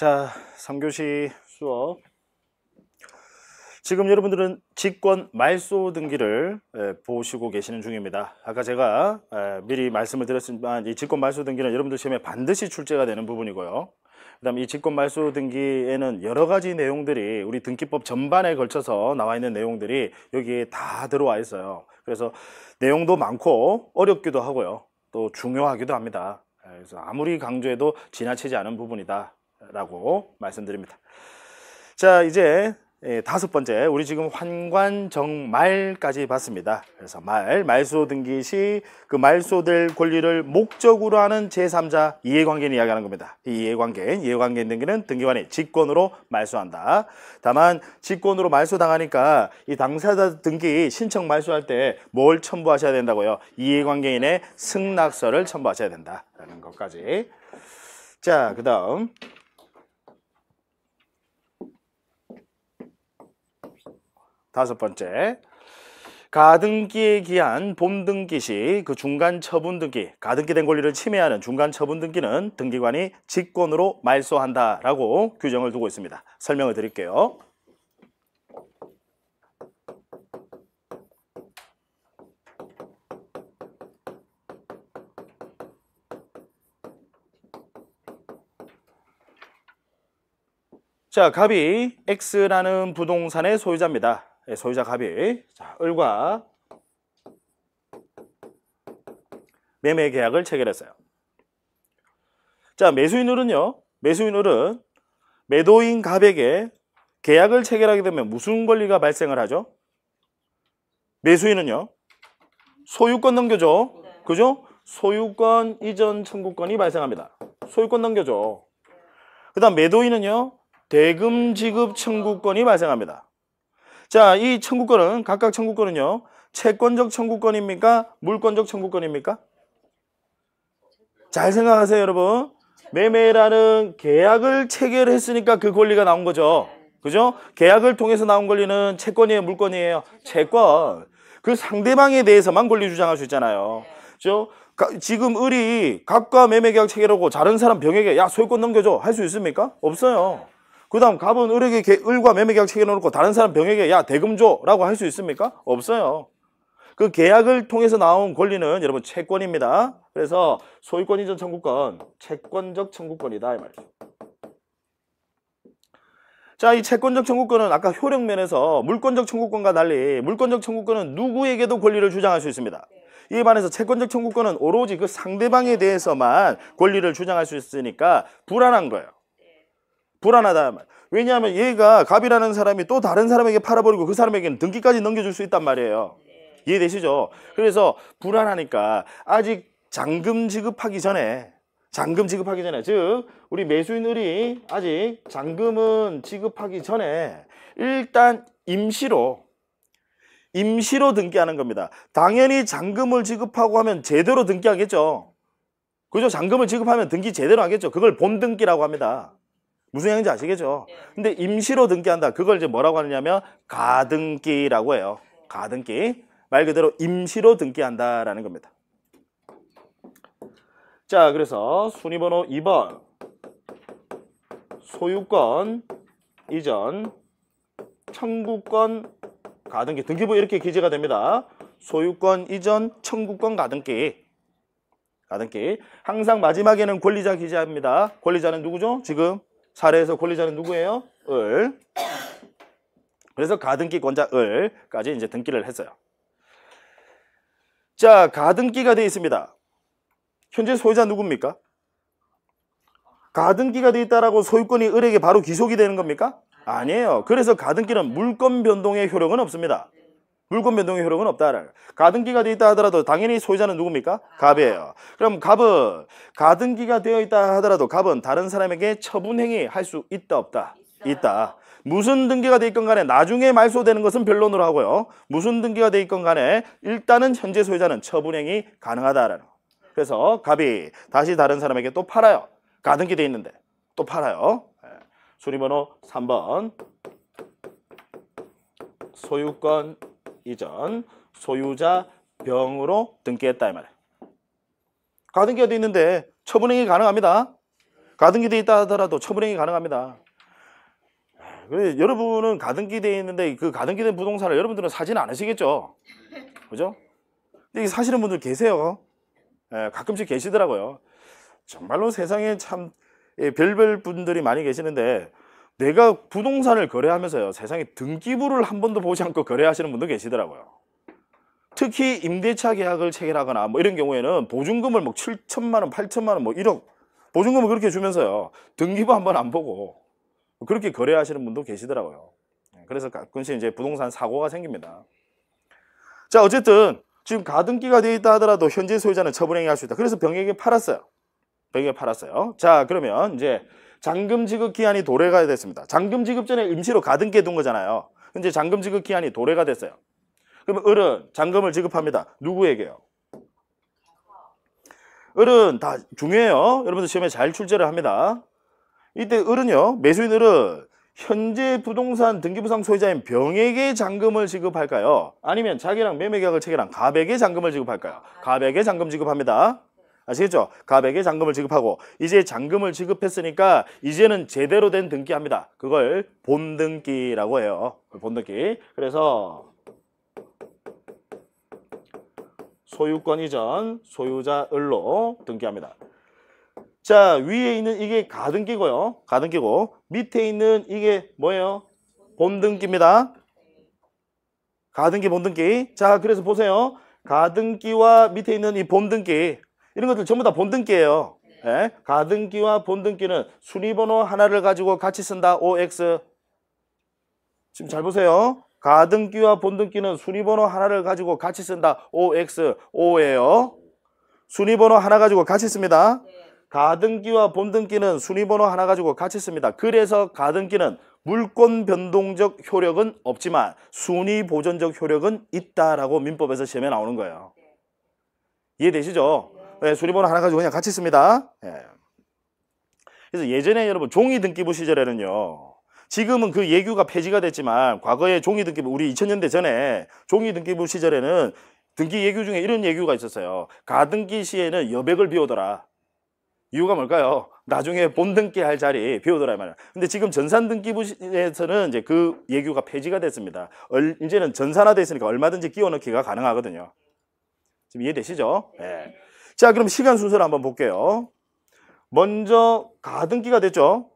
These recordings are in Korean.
자, 3교시 수업. 지금 여러분들은 직권 말소 등기를 보시고 계시는 중입니다. 아까 제가 미리 말씀을 드렸지만 이 직권 말소 등기는 여러분들 시험에 반드시 출제가 되는 부분이고요. 그 다음에 이 직권 말소 등기에는 여러 가지 내용들이 우리 등기법 전반에 걸쳐서 나와 있는 내용들이 여기에 다 들어와 있어요. 그래서 내용도 많고 어렵기도 하고요. 또 중요하기도 합니다. 그래서 아무리 강조해도 지나치지 않은 부분이다 라고 말씀드립니다. 자, 이제 5번째, 우리 지금 환관정말까지 봤습니다. 그래서 말소 등기 시 그 말소될 권리를 목적으로 하는 제3자 이해관계인 이야기하는 겁니다. 이 이해관계인 등기는 등기관이 직권으로 말소한다. 다만 직권으로 말소당하니까 이 당사자 등기 신청 말소할 때 뭘 첨부하셔야 된다고요? 이해관계인의 승낙서를 첨부하셔야 된다라는 것까지. 자, 그 다음 다섯 번째, 가등기에 기한 본등기 시 그 중간 처분 등기, 가등기된 권리를 침해하는 중간 처분 등기는 등기관이 직권으로 말소한다라고 규정을 두고 있습니다. 설명을 드릴게요. 자, 갑이 X라는 부동산의 소유자입니다. 소유자 갑이 자, 을과 매매 계약을 체결했어요. 자, 매수인 을은요. 매수인 을은 매도인 갑에게 계약을 체결하게 되면 무슨 권리가 발생을 하죠? 매수인은요. 소유권 넘겨줘. 그죠? 소유권 이전 청구권이 발생합니다. 소유권 넘겨줘. 그 다음 매도인은요. 대금 지급 청구권이 발생합니다. 자, 이 청구권은 각각 청구권은요. 채권적 청구권입니까? 물권적 청구권입니까? 잘 생각하세요, 여러분. 매매라는 계약을 체결했으니까 그 권리가 나온 거죠. 그죠? 계약을 통해서 나온 권리는 채권이에요, 물권이에요? 채권. 그 상대방에 대해서만 권리 주장할 수 있잖아요. 그죠? 지금 을이 갑과 매매 계약 체결하고 다른 사람 병에게 야, 소유권 넘겨줘 할 수 있습니까? 없어요. 그 다음 갑은 을에게 을과 매매 계약 체결해놓고 다른 사람 병에게 야, 대금 줘 라고 할 수 있습니까? 없어요. 그 계약을 통해서 나온 권리는 여러분 채권입니다. 그래서 소유권 이전 청구권, 채권적 청구권이다 이 말이죠. 자, 이 채권적 청구권은 아까 효력면에서 물권적 청구권과 달리 물권적 청구권은 누구에게도 권리를 주장할 수 있습니다. 이에 반해서 채권적 청구권은 오로지 그 상대방에 대해서만 권리를 주장할 수 있으니까 불안한 거예요. 불안하다. 왜냐하면 얘가 갑이라는 사람이 또 다른 사람에게 팔아버리고 그 사람에게는 등기까지 넘겨줄 수 있단 말이에요. 이해되시죠? 그래서 불안하니까 아직 잔금 지급하기 전에 즉 우리 매수인 을이 아직 잔금은 지급하기 전에 일단 임시로 등기하는 겁니다. 당연히 잔금을 지급하고 하면 제대로 등기하겠죠. 그죠? 잔금을 지급하면 등기 제대로 하겠죠. 그걸 본등기라고 합니다. 무슨 얘기인지 아시겠죠? 근데 임시로 등기한다. 그걸 이제 뭐라고 하느냐면 가등기라고 해요. 가등기. 말 그대로 임시로 등기한다라는 겁니다. 자, 그래서 순위번호 2번. 소유권 이전 청구권 가등기. 등기부에 이렇게 기재가 됩니다. 소유권 이전 청구권 가등기. 항상 마지막에는 권리자 기재합니다. 권리자는 누구죠? 지금 사례에서 권리자는 누구예요? 을. 그래서 가등기권자 을까지 이제 등기를 했어요. 자, 가등기가 되어 있습니다. 현재 소유자 누굽니까? 가등기가 되어 있다라고 소유권이 을에게 바로 기속이 되는 겁니까? 아니에요. 그래서 가등기는 물권 변동의 효력은 없습니다. 물권 변동의 효력은 없다. 가등기가 되어 있다 하더라도 당연히 소유자는 누굽니까? 갑이에요. 그럼 갑은 가등기가 되어 있다 하더라도 갑은 다른 사람에게 처분행위 할 수 있다 없다? 있다. 무슨 등기가 돼 있건 간에 나중에 말소되는 것은 변론으로 하고요. 무슨 등기가 돼 있건 간에 일단은 현재 소유자는 처분행위 가능하다라는 거. 그래서 갑이 다시 다른 사람에게 또 팔아요. 가등기 돼 있는데 또 팔아요. 순위번호 3번. 소유권 이전 소유자 병으로 등기했다 이 말이에요. 가등기가 돼 있는데 처분행위 가능합니다. 가등기 돼 있다 하더라도 처분행위 가능합니다. 그래, 여러분은 가등기 돼 있는데 그 가등기 된 부동산을 여러분들은 사지는 않으시겠죠? 그죠? 근데 사시는 분들 계세요. 예, 가끔씩 계시더라고요. 정말로 세상에 참 별별 분들이 많이 계시는데 내가 부동산을 거래하면서요, 세상에 등기부를 한 번도 보지 않고 거래하시는 분도 계시더라고요. 특히 임대차 계약을 체결하거나 뭐 이런 경우에는 보증금을 뭐 7천만 원, 8천만 원, 뭐 1억 보증금을 그렇게 주면서요, 등기부 한 번 안 보고 그렇게 거래하시는 분도 계시더라고요. 그래서 가끔씩 이제 부동산 사고가 생깁니다. 자, 어쨌든 지금 가등기가 되어 있다 하더라도 현재 소유자는 처분행위할 수 있다. 그래서 병에게 팔았어요. 병에게 팔았어요. 자, 그러면 이제 잔금 지급 기한이 도래가 됐습니다. 잔금 지급 전에 임시로 가등기해 둔 거잖아요. 이제 잔금 지급 기한이 도래가 됐어요. 그러면 을은 잔금을 지급합니다. 누구에게요? 을은 다 중요해요. 여러분들 시험에 잘 출제를 합니다. 이때 을은요, 매수인 을은 현재 부동산 등기부상 소유자인 병에게 잔금을 지급할까요? 아니면 자기랑 매매계약을 체결한 갑에게 잔금을 지급할까요? 갑에게 잔금 지급합니다. 아시겠죠? 갑에게 잔금을 지급하고 이제 잔금을 지급했으니까 이제는 제대로 된 등기합니다. 그걸 본등기라고 해요. 본등기. 그래서 소유권 이전 소유자 을로 등기합니다. 자, 위에 있는 이게 가등기고요. 가등기고 밑에 있는 이게 뭐예요? 본등기입니다. 가등기, 본등기. 자, 그래서 보세요. 가등기와 밑에 있는 이 본등기, 이런 것들 전부 다 본등기예요. 예? 가등기와 본등기는 순위번호 하나를 가지고 같이 쓴다. OX. 지금 잘 보세요. 가등기와 본등기는 순위번호 하나를 가지고 같이 쓴다. OX. O예요. 순위번호 하나 가지고 같이 씁니다. 가등기와 본등기는 순위번호 하나 가지고 같이 씁니다. 그래서 가등기는 물권 변동적 효력은 없지만 순위 보존적 효력은 있다라고 민법에서 시험에 나오는 거예요. 이해되시죠? 네, 순위번호 하나 가지고 그냥 같이 씁니다. 네. 그래서 예전에 여러분 종이등기부 시절에는요, 지금은 그 예규가 폐지가 됐지만 과거에 종이등기부, 우리 2000년대 전에 종이등기부 시절에는 등기 예규 중에 이런 예규가 있었어요. 가등기 시에는 여백을 비우더라. 이유가 뭘까요? 나중에 본등기 할 자리 비우더라 말이야. 근데 지금 전산등기부에서는 이제 그 예규가 폐지가 됐습니다. 이제는 전산화돼 있으니까 얼마든지 끼워 넣기가 가능하거든요. 지금 이해되시죠? 네. 자, 그럼 시간 순서를 한번 볼게요. 먼저 가등기가 됐죠?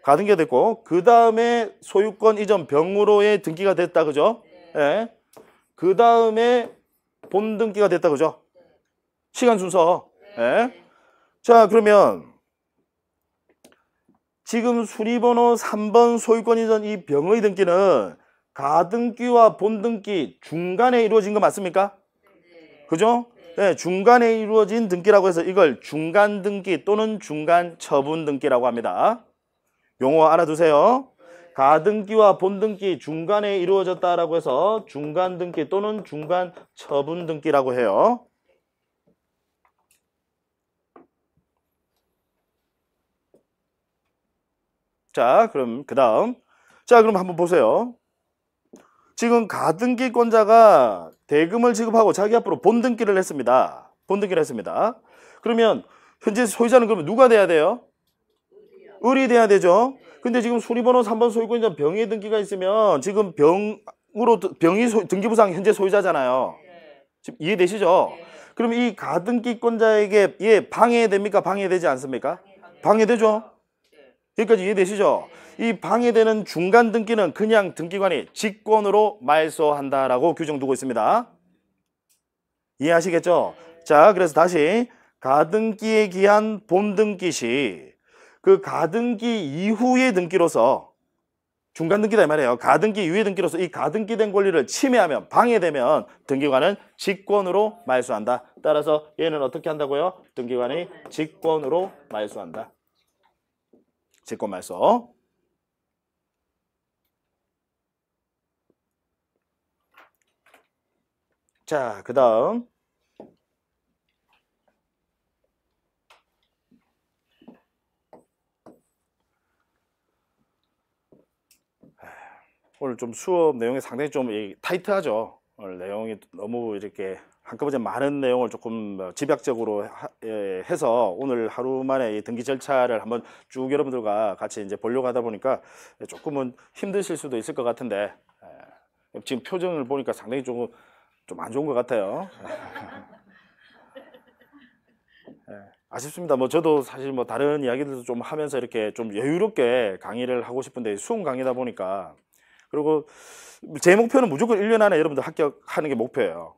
가등기가 됐고 그 다음에 소유권 이전 병으로의 등기가 됐다, 그죠? 네. 그 다음에 본등기가 됐다, 그죠? 시간 순서. 네. 자, 그러면 지금 순위번호 3번 소유권 이전 이 병의 등기는 가등기와 본등기 중간에 이루어진 거 맞습니까? 그죠? 네, 중간에 이루어진 등기라고 해서 이걸 중간 등기 또는 중간 처분 등기라고 합니다. 용어 알아두세요. 가등기와 본등기 중간에 이루어졌다라고 해서 중간 등기 또는 중간 처분 등기라고 해요. 자, 그럼 그 다음. 자, 그럼 한번 보세요. 지금 가등기권자가 대금을 지급하고 자기 앞으로 본등기를 했습니다. 본등기를 했습니다. 그러면 현재 소유자는 그러면 누가 돼야 돼요? 을이 돼야 되죠. 근데 지금 순위번호 3번 소유권자 병의 등기가 있으면 지금 병이 등기부상 현재 소유자잖아요. 지금 이해되시죠? 그럼 이 가등기권자에게 방해됩니까? 방해되지 않습니까? 방해되죠. 여기까지 이해되시죠? 이 방해되는 중간 등기는 그냥 등기관이 직권으로 말소한다라고 규정 두고 있습니다. 이해하시겠죠? 자, 그래서 다시 가등기에 기한 본등기 시 그 가등기 이후의 등기로서 중간 등기다 이 말이에요. 가등기 이후의 등기로서 이 가등기된 권리를 침해하면 방해되면 등기관은 직권으로 말소한다. 따라서 얘는 어떻게 한다고요? 등기관이 직권으로 말소한다. 직권 말소. 자, 그 다음 오늘 좀 수업 내용이 상당히 좀 타이트하죠. 오늘 내용이 너무 이렇게 한꺼번에 많은 내용을 조금 집약적으로 해서 오늘 하루 만에 이 등기 절차를 한번 쭉 여러분들과 같이 이제 보려고 하다 보니까 조금은 힘드실 수도 있을 것 같은데 지금 표정을 보니까 상당히 좀 안 좋은 것 같아요. 아쉽습니다. 뭐 저도 사실 뭐 다른 이야기들도 좀 하면서 이렇게 좀 여유롭게 강의를 하고 싶은데 수능 강의다 보니까 그리고 제 목표는 무조건 1년 안에 여러분들 합격하는 게 목표예요.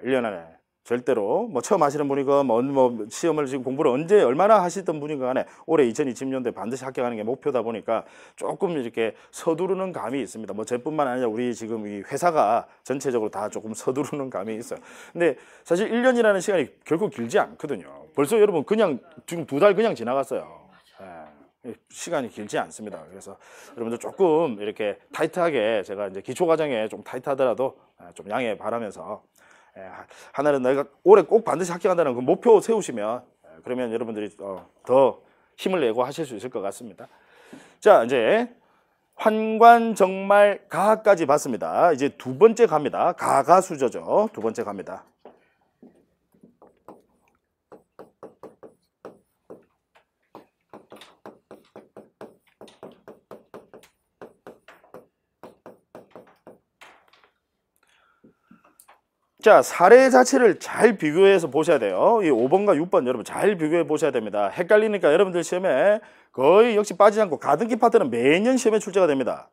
1년 안에. 절대로 뭐 처음 하시는 분이건 뭐 시험을 지금 공부를 언제 얼마나 하시던 분이건 간에 올해 2020년도에 반드시 합격하는 게 목표다 보니까 조금 이렇게 서두르는 감이 있습니다. 뭐 저뿐만 아니라 우리 지금 이 회사가 전체적으로 다 조금 서두르는 감이 있어요. 근데 사실 1년이라는 시간이 결코 길지 않거든요. 벌써 여러분 그냥 지금 2달 그냥 지나갔어요. 시간이 길지 않습니다. 그래서 여러분들 조금 이렇게 타이트하게 제가 이제 기초 과정에 좀 타이트하더라도 좀 양해 바라면서 하나는 내가 올해 꼭 반드시 합격한다는 그 목표 세우시면 그러면 여러분들이 더 힘을 내고 하실 수 있을 것 같습니다. 자, 이제 환관 정말 가까지 봤습니다. 이제 두 번째 갑니다. 가가수저죠. 두 번째 갑니다. 자, 사례 자체를 잘 비교해서 보셔야 돼요. 이 5번과 6번 여러분 잘 비교해 보셔야 됩니다. 헷갈리니까 여러분들 시험에 거의 역시 빠지지 않고 가등기 파트는 매년 시험에 출제가 됩니다.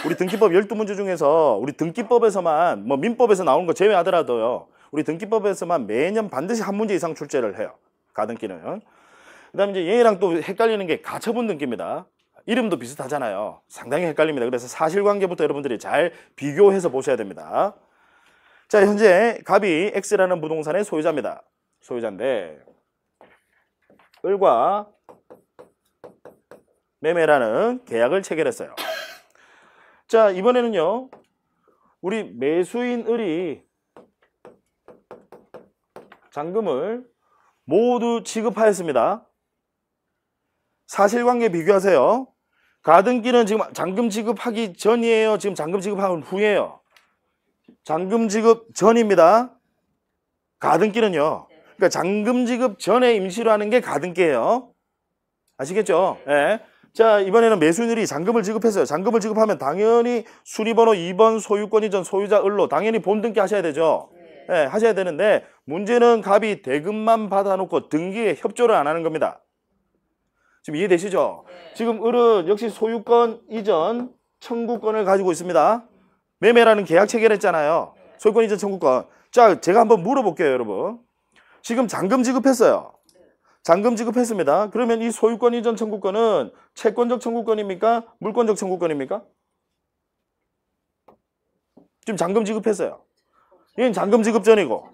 우리 등기법 12문제 중에서 우리 등기법에서만 뭐 민법에서 나오는 거 제외하더라도요. 우리 등기법에서만 매년 반드시 한 문제 이상 출제를 해요. 가등기는. 그다음에 이제 얘랑 또 헷갈리는 게 가처분 등기입니다. 이름도 비슷하잖아요. 상당히 헷갈립니다. 그래서 사실관계부터 여러분들이 잘 비교해서 보셔야 됩니다. 자, 현재 갑이 X라는 부동산의 소유자입니다. 소유자인데 을과 매매라는 계약을 체결했어요. 자, 이번에는요. 우리 매수인 을이 잔금을 모두 지급하였습니다. 사실관계 비교하세요. 가등기는 지금 잔금 지급하기 전이에요. 지금 잔금 지급한 후예요. 잔금 지급 전입니다. 가등기는요. 그러니까 잔금 지급 전에 임시로 하는 게 가등기예요. 아시겠죠? 예. 자, 이번에는 매수인이 잔금을 지급했어요. 잔금을 지급하면 당연히 순위번호 2번 소유권 이전 소유자 을로 당연히 본등기 하셔야 되죠. 예, 하셔야 되는데 문제는 갑이 대금만 받아놓고 등기에 협조를 안 하는 겁니다. 지금 이해되시죠? 지금 을은 역시 소유권 이전 청구권을 가지고 있습니다. 매매라는 계약 체결했잖아요. 소유권 이전 청구권. 자, 제가 한번 물어볼게요, 여러분. 지금 잔금 지급했어요. 잔금 지급했습니다. 그러면 이 소유권 이전 청구권은 채권적 청구권입니까? 물권적 청구권입니까? 지금 잔금 지급했어요. 얘는 잔금 지급 전이고.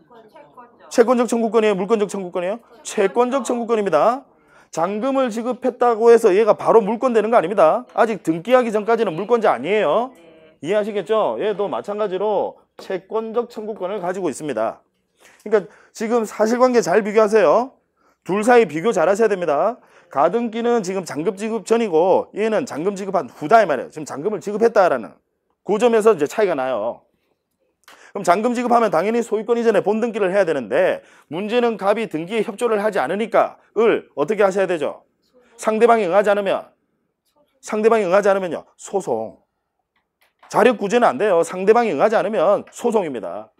채권적 청구권이에요? 물권적 청구권이에요? 채권적 청구권입니다. 잔금을 지급했다고 해서 얘가 바로 물권 되는 거 아닙니다. 아직 등기하기 전까지는 물권자 아니에요. 이해하시겠죠? 얘도 마찬가지로 채권적 청구권을 가지고 있습니다. 그러니까 지금 사실관계 잘 비교하세요. 둘 사이 비교 잘 하셔야 됩니다. 가등기는 지금 잔금 지급 전이고 얘는 잔금 지급한 후다 이 말이에요. 지금 잔금을 지급했다라는 그 점에서 이제 차이가 나요. 그럼 잔금 지급하면 당연히 소유권 이전에 본등기를 해야 되는데 문제는 갑이 등기에 협조를 하지 않으니까 을 어떻게 하셔야 되죠? 상대방이 응하지 않으면요. 소송. 자력 구제는 안 돼요. 상대방이 응하지 않으면 소송입니다.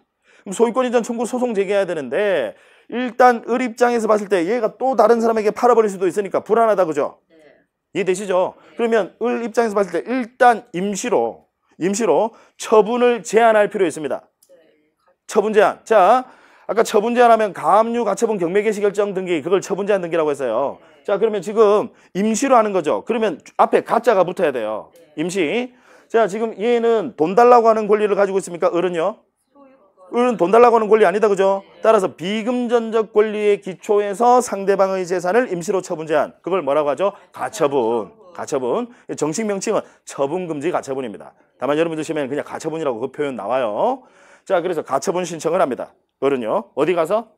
그럼 소유권 이전 청구 소송 제기해야 되는데 일단 을 입장에서 봤을 때 얘가 또 다른 사람에게 팔아버릴 수도 있으니까 불안하다 그죠? 이해되시죠? 그러면 을 입장에서 봤을 때 일단 임시로 처분을 제한할 필요 있습니다. 처분 제한. 자, 아까 처분 제한하면 가압류 가처분 경매 개시 결정 등기 그걸 처분 제한 등기라고 했어요. 자, 그러면 지금 임시로 하는 거죠. 그러면 앞에 가짜가 붙어야 돼요. 임시. 자, 지금 얘는 돈 달라고 하는 권리를 가지고 있습니까? 을은요? 을은 돈 달라고 하는 권리 아니다 그죠? 따라서 비금전적 권리의 기초에서 상대방의 재산을 임시로 처분 제한. 그걸 뭐라고 하죠? 가처분. 정식 명칭은 처분금지 가처분입니다. 다만 여러분들 시험에는 그냥 가처분이라고 그 표현 나와요. 자, 그래서 가처분 신청을 합니다. 을은요. 어디 가서?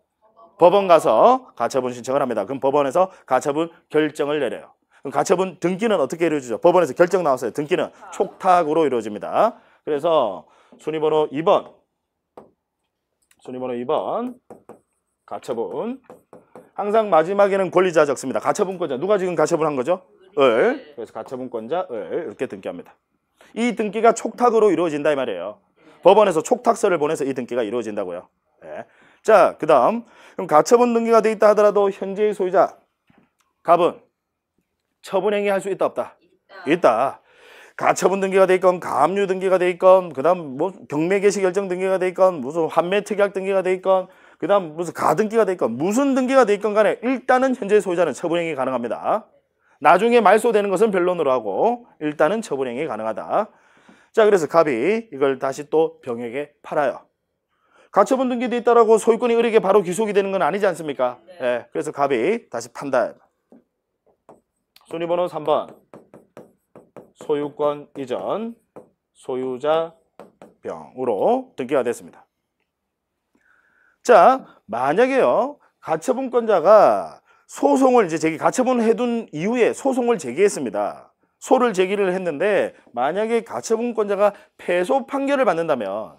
법원 가서 가처분 신청을 합니다. 그럼 법원에서 가처분 결정을 내려요. 그럼 가처분 등기는 어떻게 이루어지죠? 법원에서 결정 나왔어요. 등기는 촉탁으로 이루어집니다. 그래서 순위번호 2번 순위번호 2번. 가처분. 항상 마지막에는 권리자 적습니다. 가처분권자. 누가 지금 가처분한 거죠? 을. 그래서 가처분권자 을 이렇게 등기합니다. 이 등기가 촉탁으로 이루어진다 이 말이에요. 법원에서 촉탁서를 보내서 이 등기가 이루어진다고요. 네. 자, 그 다음 그럼 가처분 등기가 돼 있다 하더라도 현재의 소유자 갑은 처분행위 할 수 있다 없다? 있다. 가처분 등기가 돼 있건 가압류 등기가 돼 있건 그 다음 뭐 경매 개시 결정 등기가 돼 있건 무슨 환매 특약 등기가 돼 있건 그 다음 무슨 가등기가 돼 있건 무슨 등기가 돼 있건 간에 일단은 현재 소유자는 처분행위 가능합니다. 나중에 말소되는 것은 변론으로 하고 일단은 처분행위 가능하다. 자, 그래서 갑이 이걸 다시 또 병에게 팔아요. 가처분 등기돼 있다라고 소유권이 을에게 바로 귀속이 되는 건 아니지 않습니까? 네. 네, 그래서 갑이 다시 판다. 순위번호 3번. 소유권 이전 소유자 병으로 등기가 됐습니다. 자, 만약에요. 가처분권자가 소송을 이제 가처분 해둔 이후에 소송을 제기했습니다. 소를 제기를 했는데 만약에 가처분권자가 패소 판결을 받는다면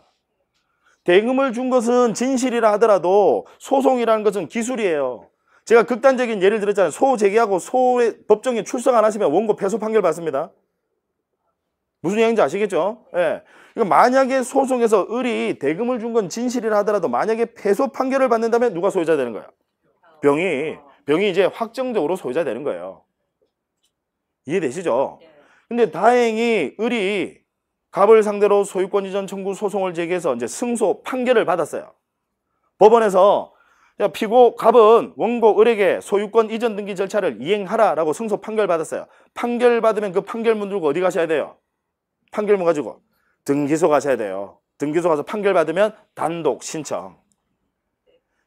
대금을 준 것은 진실이라 하더라도 소송이라는 것은 기술이에요. 제가 극단적인 예를 들었잖아요. 소 제기하고 소의 법정에 출석 안 하시면 원고 패소 판결 받습니다. 무슨 얘기인지 아시겠죠? 예. 그러니까 만약에 소송에서 을이 대금을 준 건 진실이라 하더라도 만약에 패소 판결을 받는다면 누가 소유자 되는 거예요? 병이 이제 확정적으로 소유자 되는 거예요. 이해되시죠? 근데 다행히 을이 갑을 상대로 소유권 이전 청구 소송을 제기해서 이제 승소 판결을 받았어요. 법원에서 야, 피고 갑은 원고 을에게 소유권 이전 등기 절차를 이행하라라고 승소 판결 받았어요. 판결 받으면 그 판결문 들고 어디 가셔야 돼요? 판결문 가지고 등기소 가셔야 돼요. 등기소 가서 판결 받으면 단독 신청.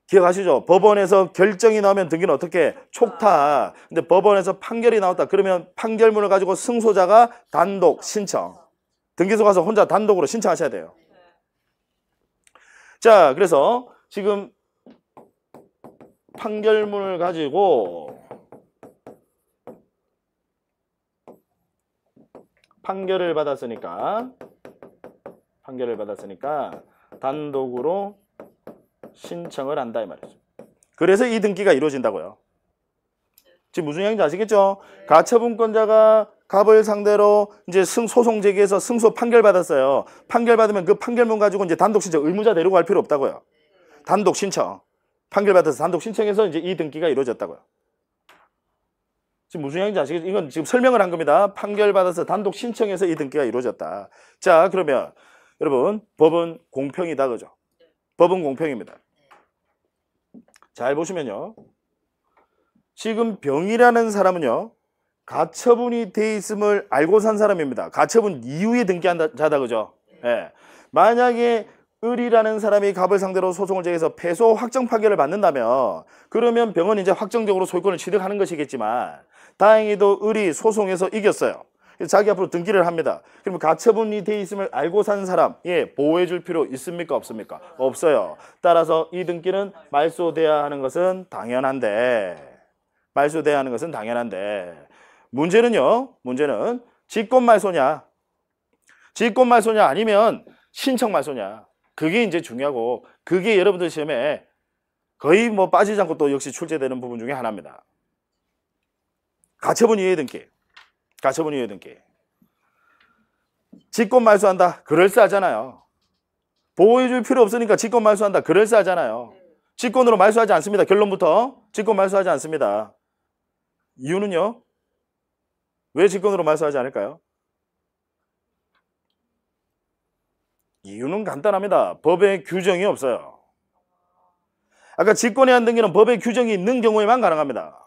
기억하시죠? 법원에서 결정이 나오면 등기는 어떻게? 촉탁. 근데 법원에서 판결이 나왔다. 그러면 판결문을 가지고 승소자가 단독 신청. 등기소 가서 혼자 단독으로 신청하셔야 돼요. 자, 그래서 지금 판결문을 가지고 판결을 받았으니까 단독으로 신청을 한다 이 말이죠. 그래서 이 등기가 이루어진다고요. 지금 무슨 얘기인지 아시겠죠? 가처분권자가 갑을 상대로 이제 소송 제기해서 승소 판결 받았어요. 판결 받으면 그 판결문 가지고 이제 단독 신청, 의무자 데리고 갈 필요 없다고요. 단독 신청. 판결 받아서 단독 신청해서 이제 이 등기가 이루어졌다고요. 지금 무슨 얘기인지 아시겠죠? 이건 지금 설명을 한 겁니다. 판결 받아서 단독 신청해서 이 등기가 이루어졌다. 자, 그러면 여러분 법은 공평이다 그죠? 법은 공평입니다. 잘 보시면요. 지금 병이라는 사람은요. 가처분이 돼 있음을 알고 산 사람입니다. 가처분 이후에 등기한 자다 그죠? 네. 만약에 을이라는 사람이 갑을 상대로 소송을 제기해서 패소 확정 판결을 받는다면 그러면 병은 이제 확정적으로 소유권을 취득하는 것이겠지만 다행히도 을이 소송에서 이겼어요. 자기 앞으로 등기를 합니다. 그러면 가처분이 돼 있음을 알고 산 사람, 보호해 줄 필요 있습니까? 없습니까? 없어요. 따라서 이 등기는 말소돼야 하는 것은 당연한데 문제는 직권 말소냐 아니면 신청 말소냐. 그게 이제 중요하고 그게 여러분들 시험에 거의 뭐 빠지지 않고 또 역시 출제되는 부분 중에 하나입니다. 가처분 이해 등기. 직권 말소한다. 그럴싸하잖아요. 보호해줄 필요 없으니까 직권 말소한다. 그럴싸하잖아요. 직권으로 말소하지 않습니다. 결론부터 직권 말소하지 않습니다. 이유는요? 왜 직권으로 말소하지 않을까요? 이유는 간단합니다. 법에 규정이 없어요. 아까 직권에 한 등기는 법에 규정이 있는 경우에만 가능합니다.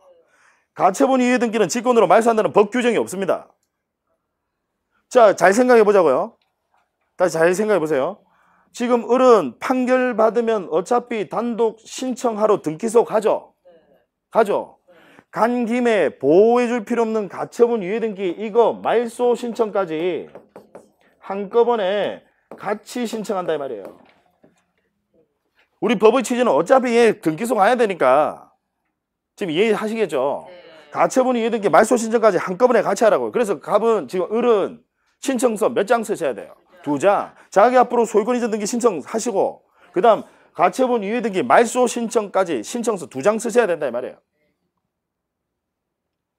가처분 이해 등기는 직권으로 말소한다는 법 규정이 없습니다. 자, 잘 생각해 보자고요. 다시 잘 생각해 보세요. 지금 을은 판결 받으면 어차피 단독 신청하러 등기소 가죠. 간 김에 보호해 줄 필요 없는 가처분 이해 등기 이거 말소 신청까지 한꺼번에 같이 신청한다 이 말이에요. 우리 법의 취지는 어차피 등기소 가야 되니까 지금 이해하시겠죠? 가처분 이해 등기 말소 신청까지 한꺼번에 같이 하라고요. 그래서 지금 을은 신청서 몇 장 쓰셔야 돼요? 2장. 자기 앞으로 소유권 이전 등기 신청하시고 그 다음 가처분 이후의 등기 말소 신청까지 신청서 2장 쓰셔야 된다 이 말이에요.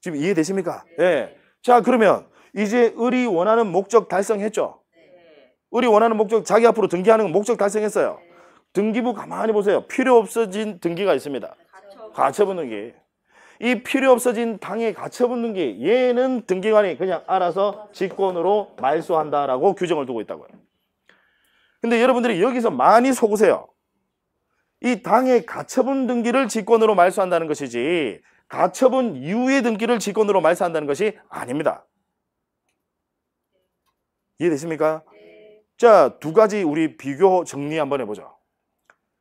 지금 이해되십니까? 예. 자, 그러면 이제 을이 원하는 목적 달성했죠? 을이 원하는 목적, 자기 앞으로 등기하는 목적 달성했어요. 등기부 가만히 보세요. 필요 없어진 등기가 있습니다. 가처분 등기. 이 필요 없어진 당의 가처분 등기, 얘는 등기관이 그냥 알아서 직권으로 말소한다라고 규정을 두고 있다고요. 근데 여러분들이 여기서 많이 속으세요. 이 당의 가처분 등기를 직권으로 말소한다는 것이지 가처분 이후의 등기를 직권으로 말소한다는 것이 아닙니다. 이해되십니까? 자, 2가지 우리 비교 정리 한번 해보죠.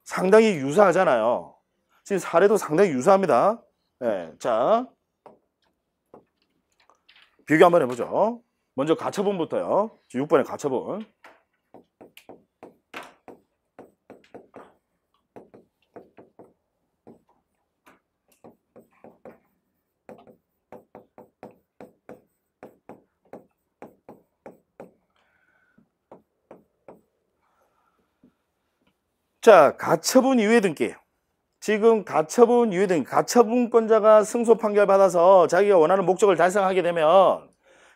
상당히 유사하잖아요. 지금 사례도 상당히 유사합니다. 네, 자, 비교 한번 해보죠. 먼저 가처분부터요. 6번의 가처분. 자, 가처분 이후의 등기. 지금 가처분 이후의 등기, 가처분권자가 승소 판결 받아서 자기가 원하는 목적을 달성하게 되면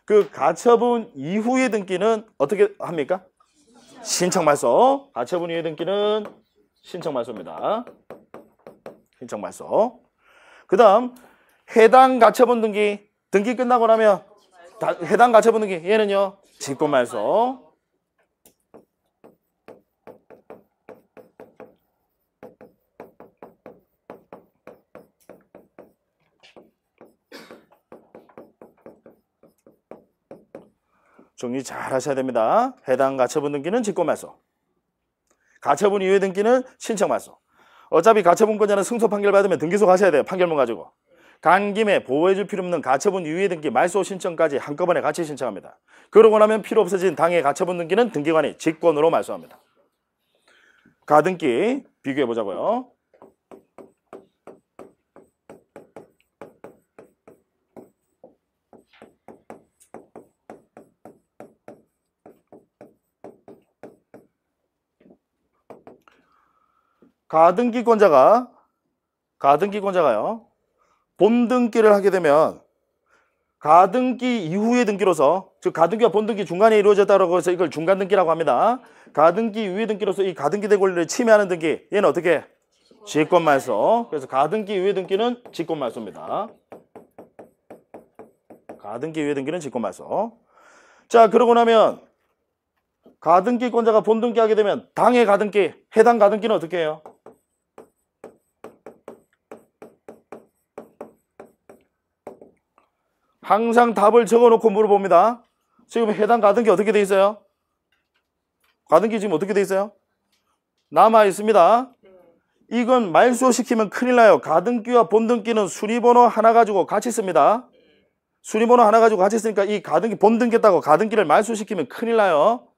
그 가처분 이후의 등기는 어떻게 합니까? 신청 말소. 가처분 이후의 등기는 신청 말소입니다. 신청 말소. 그 다음 해당 가처분 등기, 등기 끝나고 나면 해당 가처분 등기, 얘는요 직권 말소. 정리 잘 하셔야 됩니다. 해당 가처분 등기는 직권 말소. 가처분 이후의 등기는 신청 말소. 어차피 가처분권자는 승소 판결 받으면 등기소 가셔야 돼요. 판결문 가지고. 간 김에 보호해줄 필요 없는 가처분 이후의 등기 말소 신청까지 한꺼번에 같이 신청합니다. 그러고 나면 필요 없어진 당의 가처분 등기는 등기관이 직권으로 말소합니다. 가등기 비교해 보자고요. 가등기권자가요. 본등기를 하게 되면 가등기 이후의 등기로서, 즉 가등기와 본등기 중간에 이루어졌다고 해서 이걸 중간등기라고 합니다. 가등기 이후의 등기로서 이 가등기대 권리를 침해하는 등기, 얘는 어떻게? 직권말소. 그래서 가등기 이후의 등기는 직권말소입니다. 가등기 이후의 등기는 직권말소. 자, 그러고 나면 가등기권자가 본등기 하게 되면 당의 가등기, 해당 가등기는 어떻게 해요? 항상 답을 적어놓고 물어봅니다. 지금 해당 가등기 어떻게 돼 있어요? 가등기 지금 어떻게 돼 있어요? 남아 있습니다. 이건 말소시키면 큰일 나요. 가등기와 본등기는 순위번호 하나 가지고 같이 씁니다. 순위번호 하나 가지고 같이 쓰니까 이 가등기 본등기했다고 가등기를 말소시키면 큰일 나요.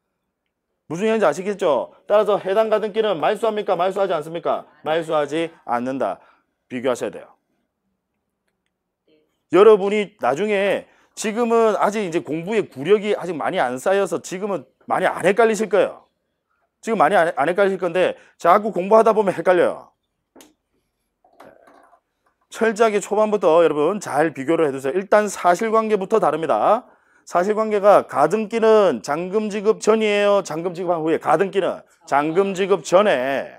무슨 얘기인지 아시겠죠? 따라서 해당 가등기는 말소합니까? 말소하지 않습니까? 말소하지 않는다. 비교하셔야 돼요. 여러분이 나중에 지금은 아직 이제 공부의 구력이 아직 많이 안 쌓여서 지금은 많이 안 헷갈리실 거예요. 지금 많이 안 헷갈리실 건데 자꾸 공부하다 보면 헷갈려요. 철저하게 초반부터 여러분 잘 비교를 해두세요. 일단 사실관계부터 다릅니다. 사실관계가 가등기는 잔금 지급 전이에요? 잔금 지급한 후에? 가등기는 잔금 지급 전에.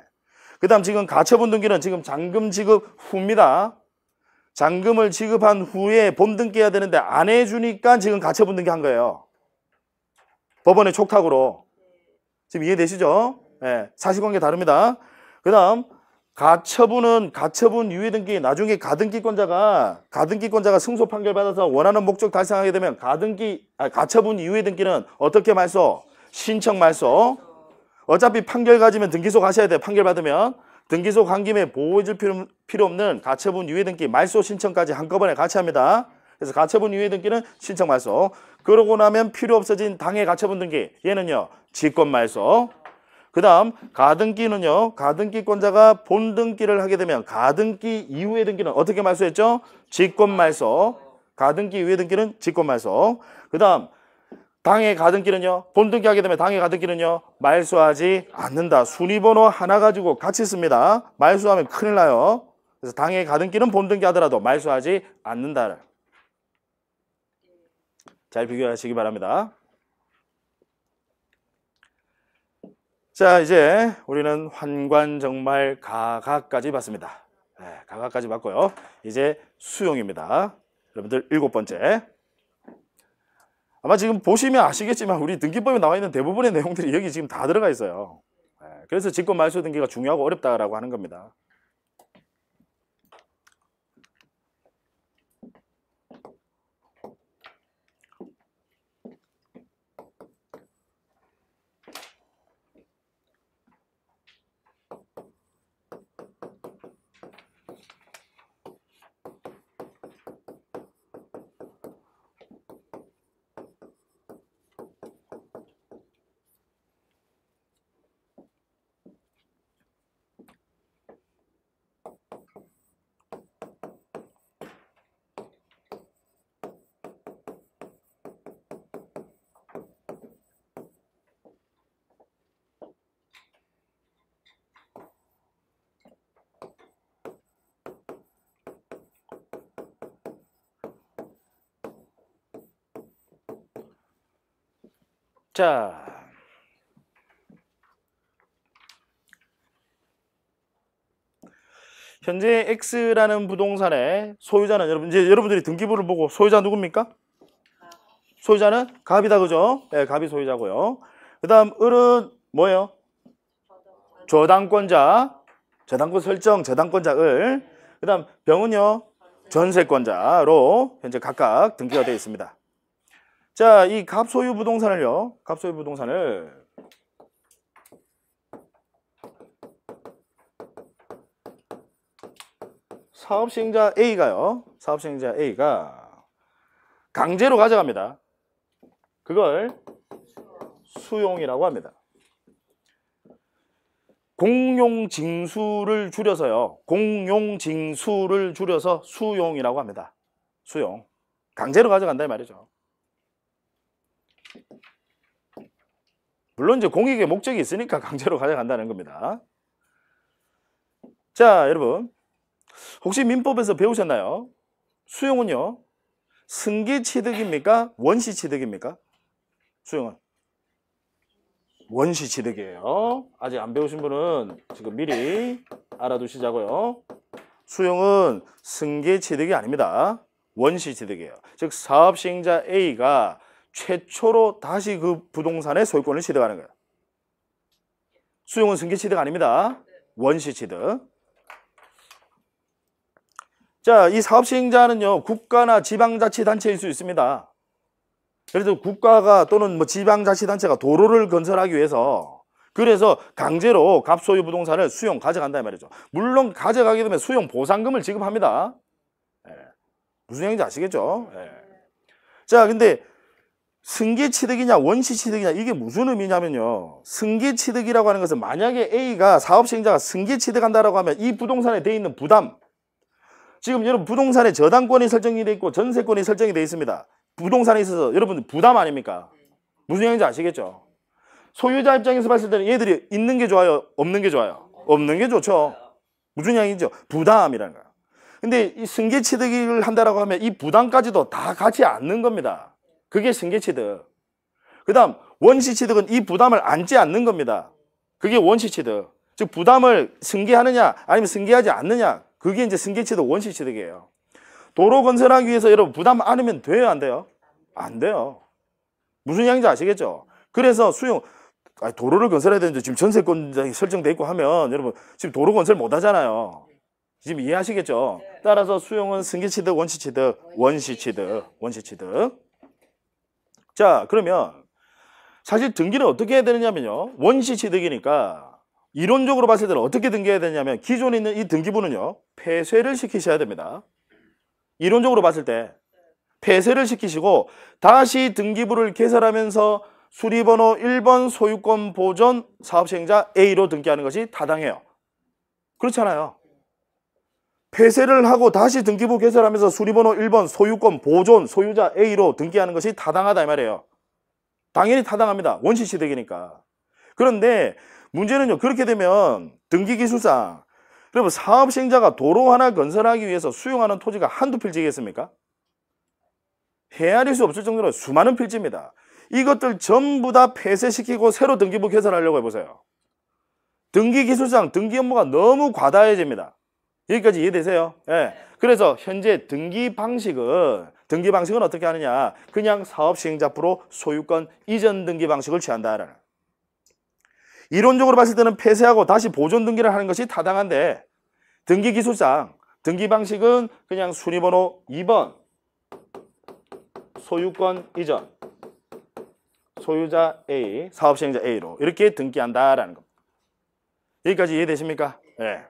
그 다음 지금 가처분 등기는 지금 잔금 지급 후입니다. 잔금을 지급한 후에 본등기해야 되는데 안 해주니까 지금 가처분 등기한 거예요. 법원의 촉탁으로. 지금 이해되시죠? 네, 사실관계 다릅니다. 그 다음 가처분은 가처분 유예 등기. 나중에 가등기권자가 승소 판결 받아서 원하는 목적 달성하게 되면 가처분 유예 등기는 어떻게 말소? 신청 말소. 어차피 판결 가지면 등기소 가셔야 돼요. 판결 받으면. 등기소 간 김에 보호해줄 필요 없는 가처분 유예 등기 말소 신청까지 한꺼번에 같이 합니다. 그래서 가처분 유예 등기는 신청 말소. 그러고 나면 필요 없어진 당의 가처분 등기. 얘는요 직권 말소. 그 다음 가등기는요. 가등기권자가 본등기를 하게 되면 가등기 이후의 등기는 어떻게 말소했죠? 직권 말소. 가등기 이후의 등기는 직권 말소. 그 다음 당해 가등기는요. 본등기하게 되면 당해 가등기는요. 말소하지 않는다. 순위번호 하나 가지고 같이 씁니다. 말소하면 큰일 나요. 그래서 당해 가등기는 본등기 하더라도 말소하지 않는다. 잘 비교하시기 바랍니다. 자, 이제 우리는 환관정말 가가까지 봤습니다. 네, 가가까지 봤고요. 이제 수용입니다. 여러분들 7번째. 아마 지금 보시면 아시겠지만 우리 등기법에 나와 있는 대부분의 내용들이 여기 지금 다 들어가 있어요. 네, 그래서 직권 말소 등기가 중요하고 어렵다라고 하는 겁니다. 자, 현재 X라는 부동산의 소유자는 이제 여러분들이 등기부를 보고 소유자 누굽니까? 소유자는 갑이다, 그죠? 네, 갑이 소유자고요. 그 다음 을은 뭐예요? 저당권자, 저당권 설정, 저당권자 을. 그 다음 병은요? 전세권자로 현재 각각 등기가 되어 있습니다. 자, 이 갑소유 부동산을요. 갑소유 부동산을 사업시행자 A가요. 사업시행자 A가 강제로 가져갑니다. 그걸 수용이라고 합니다. 공용징수를 줄여서요. 공용징수를 줄여서 수용이라고 합니다. 수용. 강제로 가져간다 이 말이죠. 물론 이제 공익의 목적이 있으니까 강제로 가져간다는 겁니다. 자, 여러분. 혹시 민법에서 배우셨나요? 수용은요. 승계취득입니까? 원시취득입니까? 수용은 원시취득이에요. 아직 안 배우신 분은 지금 미리 알아두시자고요. 수용은 승계취득이 아닙니다. 원시취득이에요. 즉 사업시행자 A가 최초로 다시 그 부동산의 소유권을 취득하는 거예요. 수용은 승계취득 아닙니다. 원시취득. 자, 이 사업시행자는요, 국가나 지방자치단체일 수 있습니다. 그래서 국가가 또는 뭐 지방자치단체가 도로를 건설하기 위해서 그래서 강제로 갑소유 부동산을 수용 가져간다 이 말이죠. 물론 가져가게 되면 수용 보상금을 지급합니다. 예. 무슨 얘기인지 아시겠죠? 예. 자, 근데 승계취득이냐 원시취득이냐 이게 무슨 의미냐면요. 승계취득이라고 하는 것은 만약에 A가 사업시행자가 승계취득한다라고 하면 이 부동산에 돼 있는 부담, 지금 여러분 부동산에 저당권이 설정이 돼 있고 전세권이 설정이 돼 있습니다. 부동산에 있어서 여러분 부담 아닙니까? 무슨 얘기인지 아시겠죠? 소유자 입장에서 봤을 때는 얘들이 있는 게 좋아요? 없는 게 좋아요? 없는 게 좋죠. 무슨 얘기죠? 부담이라는 거야. 근데 이 승계취득을 한다라고 하면 이 부담까지도 다 같이 안는 겁니다. 그게 승계취득. 그 다음 원시취득은 이 부담을 안지 않는 겁니다. 그게 원시취득. 즉 부담을 승계하느냐 아니면 승계하지 않느냐, 그게 이제 승계취득 원시취득이에요. 도로 건설하기 위해서 여러분 부담 안으면 돼요, 안 돼요? 안 돼요. 무슨 얘기인지 아시겠죠? 그래서 수용, 도로를 건설해야 되는데 지금 전세권이 설정돼 있고 하면 여러분 지금 도로 건설 못 하잖아요. 지금 이해하시겠죠? 따라서 수용은 승계취득, 원시취득, 원시취득, 원시취득. 자, 그러면 사실 등기는 어떻게 해야 되느냐면요. 원시취득이니까 이론적으로 봤을 때는 어떻게 등기해야 되냐면 기존에 있는 이 등기부는요. 폐쇄를 시키셔야 됩니다. 이론적으로 봤을 때 폐쇄를 시키시고 다시 등기부를 개설하면서 수리번호 1번 소유권 보존 사업시행자 A로 등기하는 것이 타당해요. 그렇잖아요. 폐쇄를 하고 다시 등기부 개설하면서 수리번호 1번 소유권 보존 소유자 A로 등기하는 것이 타당하다 이 말이에요. 당연히 타당합니다. 원시취득이니까. 그런데 문제는요. 그렇게 되면 등기기술상 그러면 사업시행자가 도로 하나 건설하기 위해서 수용하는 토지가 한두 필지겠습니까? 헤아릴 수 없을 정도로 수많은 필지입니다. 이것들 전부 다 폐쇄시키고 새로 등기부 개설하려고 해보세요. 등기기술상 등기 업무가 너무 과다해집니다. 여기까지 이해되세요? 예. 그래서 현재 등기 방식은 어떻게 하느냐? 그냥 사업시행자 앞으로 소유권 이전 등기 방식을 취한다라는. 이론적으로 봤을 때는 폐쇄하고 다시 보존 등기를 하는 것이 타당한데 등기기술상 등기 방식은 그냥 순위번호 2번 소유권 이전 소유자 A, 사업시행자 A로 이렇게 등기한다라는 겁니다. 여기까지 이해되십니까? 네.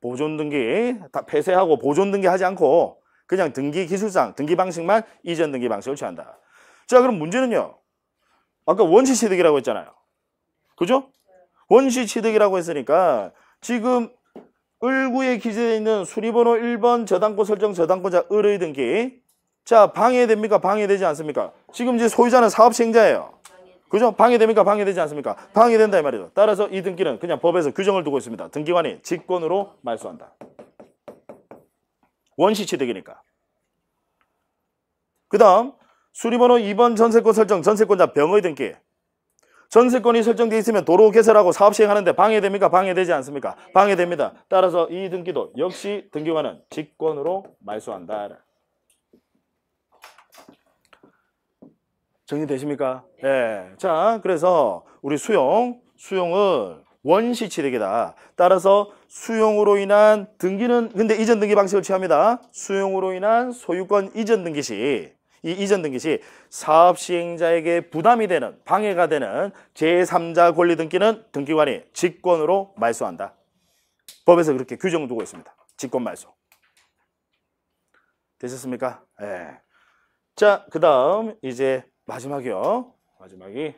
보존 등기 다 폐쇄하고 보존 등기 하지 않고 그냥 등기 기술상 등기 방식만 이전 등기 방식을 취한다. 자, 그럼 문제는요. 아까 원시 취득이라고 했잖아요. 그죠? 원시 취득이라고 했으니까 지금 을구에 기재되어 있는 순위번호 1번 저당권 설정 저당권자 을의 등기. 자, 방해됩니까? 방해되지 않습니까? 지금 이제 소유자는 사업시행자예요. 그죠? 방해됩니까? 방해되지 않습니까? 방해된다 이 말이죠. 따라서 이 등기는 그냥 법에서 규정을 두고 있습니다. 등기관이 직권으로 말소한다. 원시취득이니까. 그 다음 순위번호 2번 전세권 설정 전세권자 병의 등기. 전세권이 설정되어 있으면 도로 개설하고 사업 시행하는데 방해됩니까? 방해되지 않습니까? 방해됩니다. 따라서 이 등기도 역시 등기관은 직권으로 말소한다. 정리되십니까? 예. 자, 그래서 우리 수용은 원시취득이다. 따라서 수용으로 인한 등기는 근데 이전 등기 방식을 취합니다. 수용으로 인한 소유권 이전 등기 시 이 이전 등기 시 사업 시행자에게 부담이 되는 방해가 되는 제3자 권리 등기는 등기관이 직권으로 말소한다. 법에서 그렇게 규정을 두고 있습니다. 직권 말소. 되셨습니까? 예. 자, 그다음 이제 마지막이요. 마지막이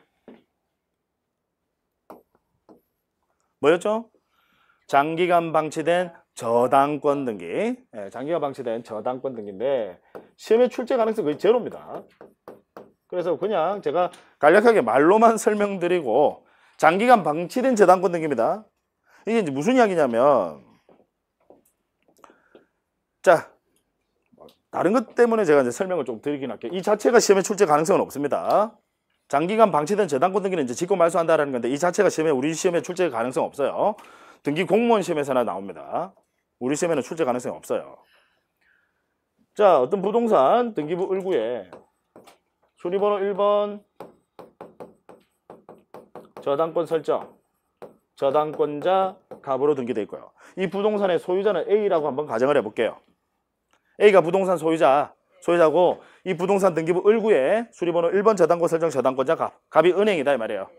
뭐였죠? 장기간 방치된 저당권 등기. 예, 장기간 방치된 저당권 등기인데 시험에 출제 가능성이 거의 제로입니다. 그래서 그냥 제가 간략하게 말로만 설명드리고 장기간 방치된 저당권 등기입니다. 이게 이제 무슨 이야기냐면 자, 다른 것 때문에 제가 이제 설명을 좀 드리긴 할게요. 이 자체가 시험에 출제 가능성은 없습니다. 장기간 방치된 저당권 등기는 이제 직권 말소한다라는 건데 이 자체가 우리 시험에 출제 가능성 없어요. 등기 공무원 시험에서나 나옵니다. 우리 시험에는 출제 가능성이 없어요. 자, 어떤 부동산 등기부 을구에 순위번호 1번 저당권 설정 저당권자 갑으로 등기되어 있고요. 이 부동산의 소유자는 A라고 한번 가정을 해볼게요. A가 부동산 소유자고 이 부동산 등기부 을구에 순위번호 1번 저당권 설정 저당권자 갑. 갑이 은행이다 이 말이에요.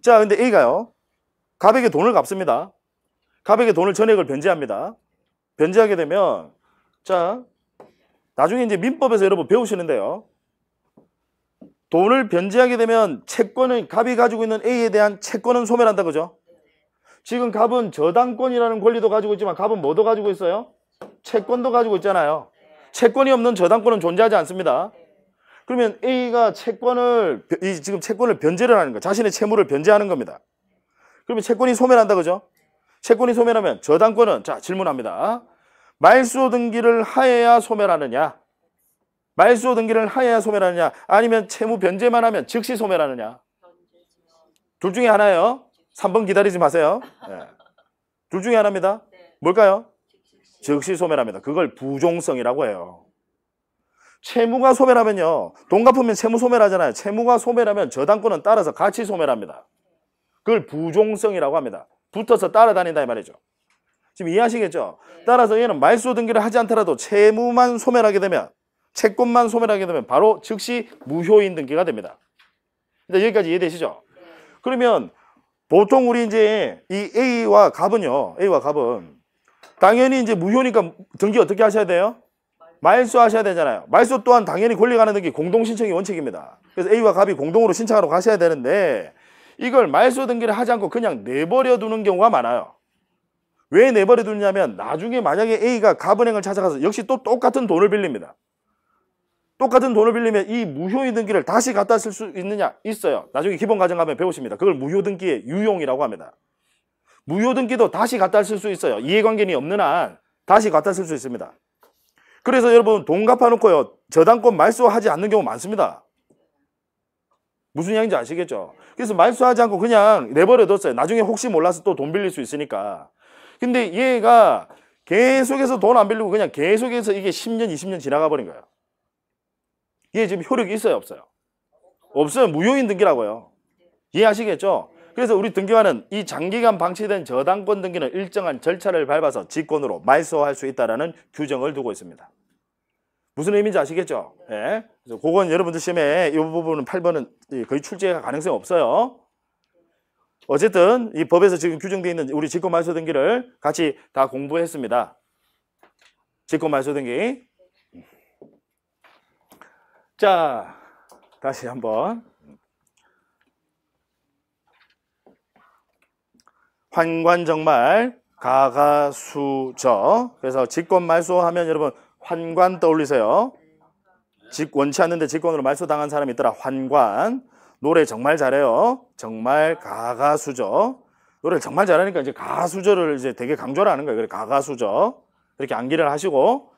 자, 근데 A가요. 갑에게 돈을 갚습니다. 갑에게 돈을 전액을 변제합니다. 변제하게 되면 자, 나중에 이제 민법에서 여러분 배우시는데요. 돈을 변제하게 되면 채권은 갑이 가지고 있는 A에 대한 채권은 소멸한다 그죠? 지금 갑은 저당권이라는 권리도 가지고 있지만 갑은 뭐도 가지고 있어요? 채권도 가지고 있잖아요. 채권이 없는 저당권은 존재하지 않습니다. 그러면 A가 지금 채권을 변제를 하는 거예요. 자신의 채무를 변제하는 겁니다. 그러면 채권이 소멸한다 그죠? 채권이 소멸하면 저당권은 자, 질문합니다. 말소 등기를 하여야 소멸하느냐? 말소 등기를 하여야 소멸하느냐? 아니면 채무 변제만 하면 즉시 소멸하느냐? 둘 중에 하나예요. 3번 기다리지 마세요. 네. 둘 중에 하나입니다. 뭘까요? 즉시 소멸합니다. 그걸 부종성이라고 해요. 채무가 소멸하면요. 돈 갚으면 채무 소멸하잖아요. 채무가 소멸하면 저당권은 따라서 같이 소멸합니다. 그걸 부종성이라고 합니다. 붙어서 따라다닌다 이 말이죠. 지금 이해하시겠죠? 따라서 얘는 말소 등기를 하지 않더라도 채무만 소멸하게 되면 채권만 소멸하게 되면 바로 즉시 무효인 등기가 됩니다. 일단 여기까지 이해되시죠? 그러면 보통 우리 이제 이 A와 갑은 당연히 이제 무효니까 등기 어떻게 하셔야 돼요? 말소하셔야 되잖아요. 말소 또한 당연히 권리 가는 등기 공동신청이 원칙입니다. 그래서 A와 갑이 공동으로 신청하러 가셔야 되는데 이걸 말소 등기를 하지 않고 그냥 내버려 두는 경우가 많아요. 왜 내버려 두냐면 나중에 만약에 A가 갑은행을 찾아가서 역시 또 똑같은 돈을 빌립니다. 똑같은 돈을 빌리면 이 무효의 등기를 다시 갖다 쓸 수 있느냐? 있어요. 나중에 기본 과정 가면 배우십니다. 그걸 무효등기의 유용이라고 합니다. 무효등기도 다시 갖다 쓸 수 있어요. 이해관계인이 없는 한 다시 갖다 쓸 수 있습니다. 그래서 여러분 돈 갚아놓고요 저당권 말소하지 않는 경우 많습니다. 무슨 이야기인지 아시겠죠? 그래서 말소하지 않고 그냥 내버려뒀어요. 나중에 혹시 몰라서 또 돈 빌릴 수 있으니까. 근데 얘가 계속해서 돈 안 빌리고 그냥 계속해서 이게 10년, 20년 지나가 버린 거예요. 얘 지금 효력이 있어요, 없어요? 없어요. 무효인 등기라고요. 이해하시겠죠? 그래서 우리 등기관은 이 장기간 방치된 저당권 등기는 일정한 절차를 밟아서 직권으로 말소할 수 있다는 규정을 두고 있습니다. 무슨 의미인지 아시겠죠? 예. 그래서 그건 여러분들 시험에 이 부분은 8번은 거의 출제 가능성이 없어요. 어쨌든 이 법에서 지금 규정되어 있는 우리 직권 말소 등기를 같이 다 공부했습니다. 직권 말소 등기. 자, 다시 한번. 환관정말 가가수저. 그래서 직권 말소하면 여러분 환관 떠올리세요. 원치 않는데 직권으로 말소당한 사람이 있더라. 환관. 노래 정말 잘해요. 정말 가가수저. 노래를 정말 잘하니까 이제 가수저를 이제 되게 강조를 하는 거예요. 그래 가가수저. 이렇게 암기를 하시고.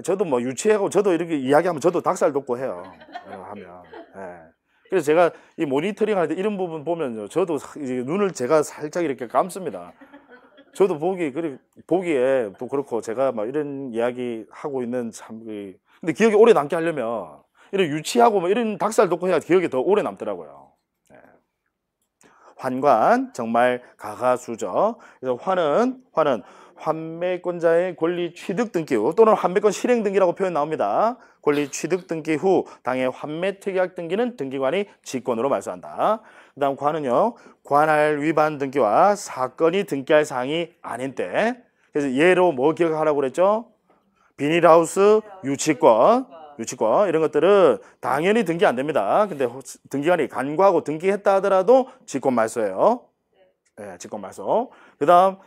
저도 뭐 유치하고 저도 이렇게 이야기하면 저도 닭살 돋고 해요. 하면. 예. 그래서 제가 이 모니터링 할 때 이런 부분 보면요. 저도 이제 눈을 제가 살짝 이렇게 감습니다. 저도 보기에 또 그렇고 제가 막 이런 이야기 하고 있는 참 근데 기억이 오래 남게 하려면 이런 유치하고 뭐 이런 닭살 돋고 해야 기억이 더 오래 남더라고요. 네. 환관 정말 가가수저. 그래서 환은 환매권자의 권리 취득 등기 후 또는 환매권 실행 등기라고 표현 나옵니다. 권리 취득 등기 후 당해 환매 특약 등기는 등기관이 직권으로 말소한다. 그 다음 관은요. 관할 위반 등기와 사건이 등기할 사항이 아닌 때. 그래서 예로 뭐 기억하라고 그랬죠? 비닐하우스 유치권 이런 것들은 당연히 등기 안 됩니다. 근데 등기관이 간과하고 등기했다 하더라도 직권 말소예요. 네, 직권 말소. 그 다음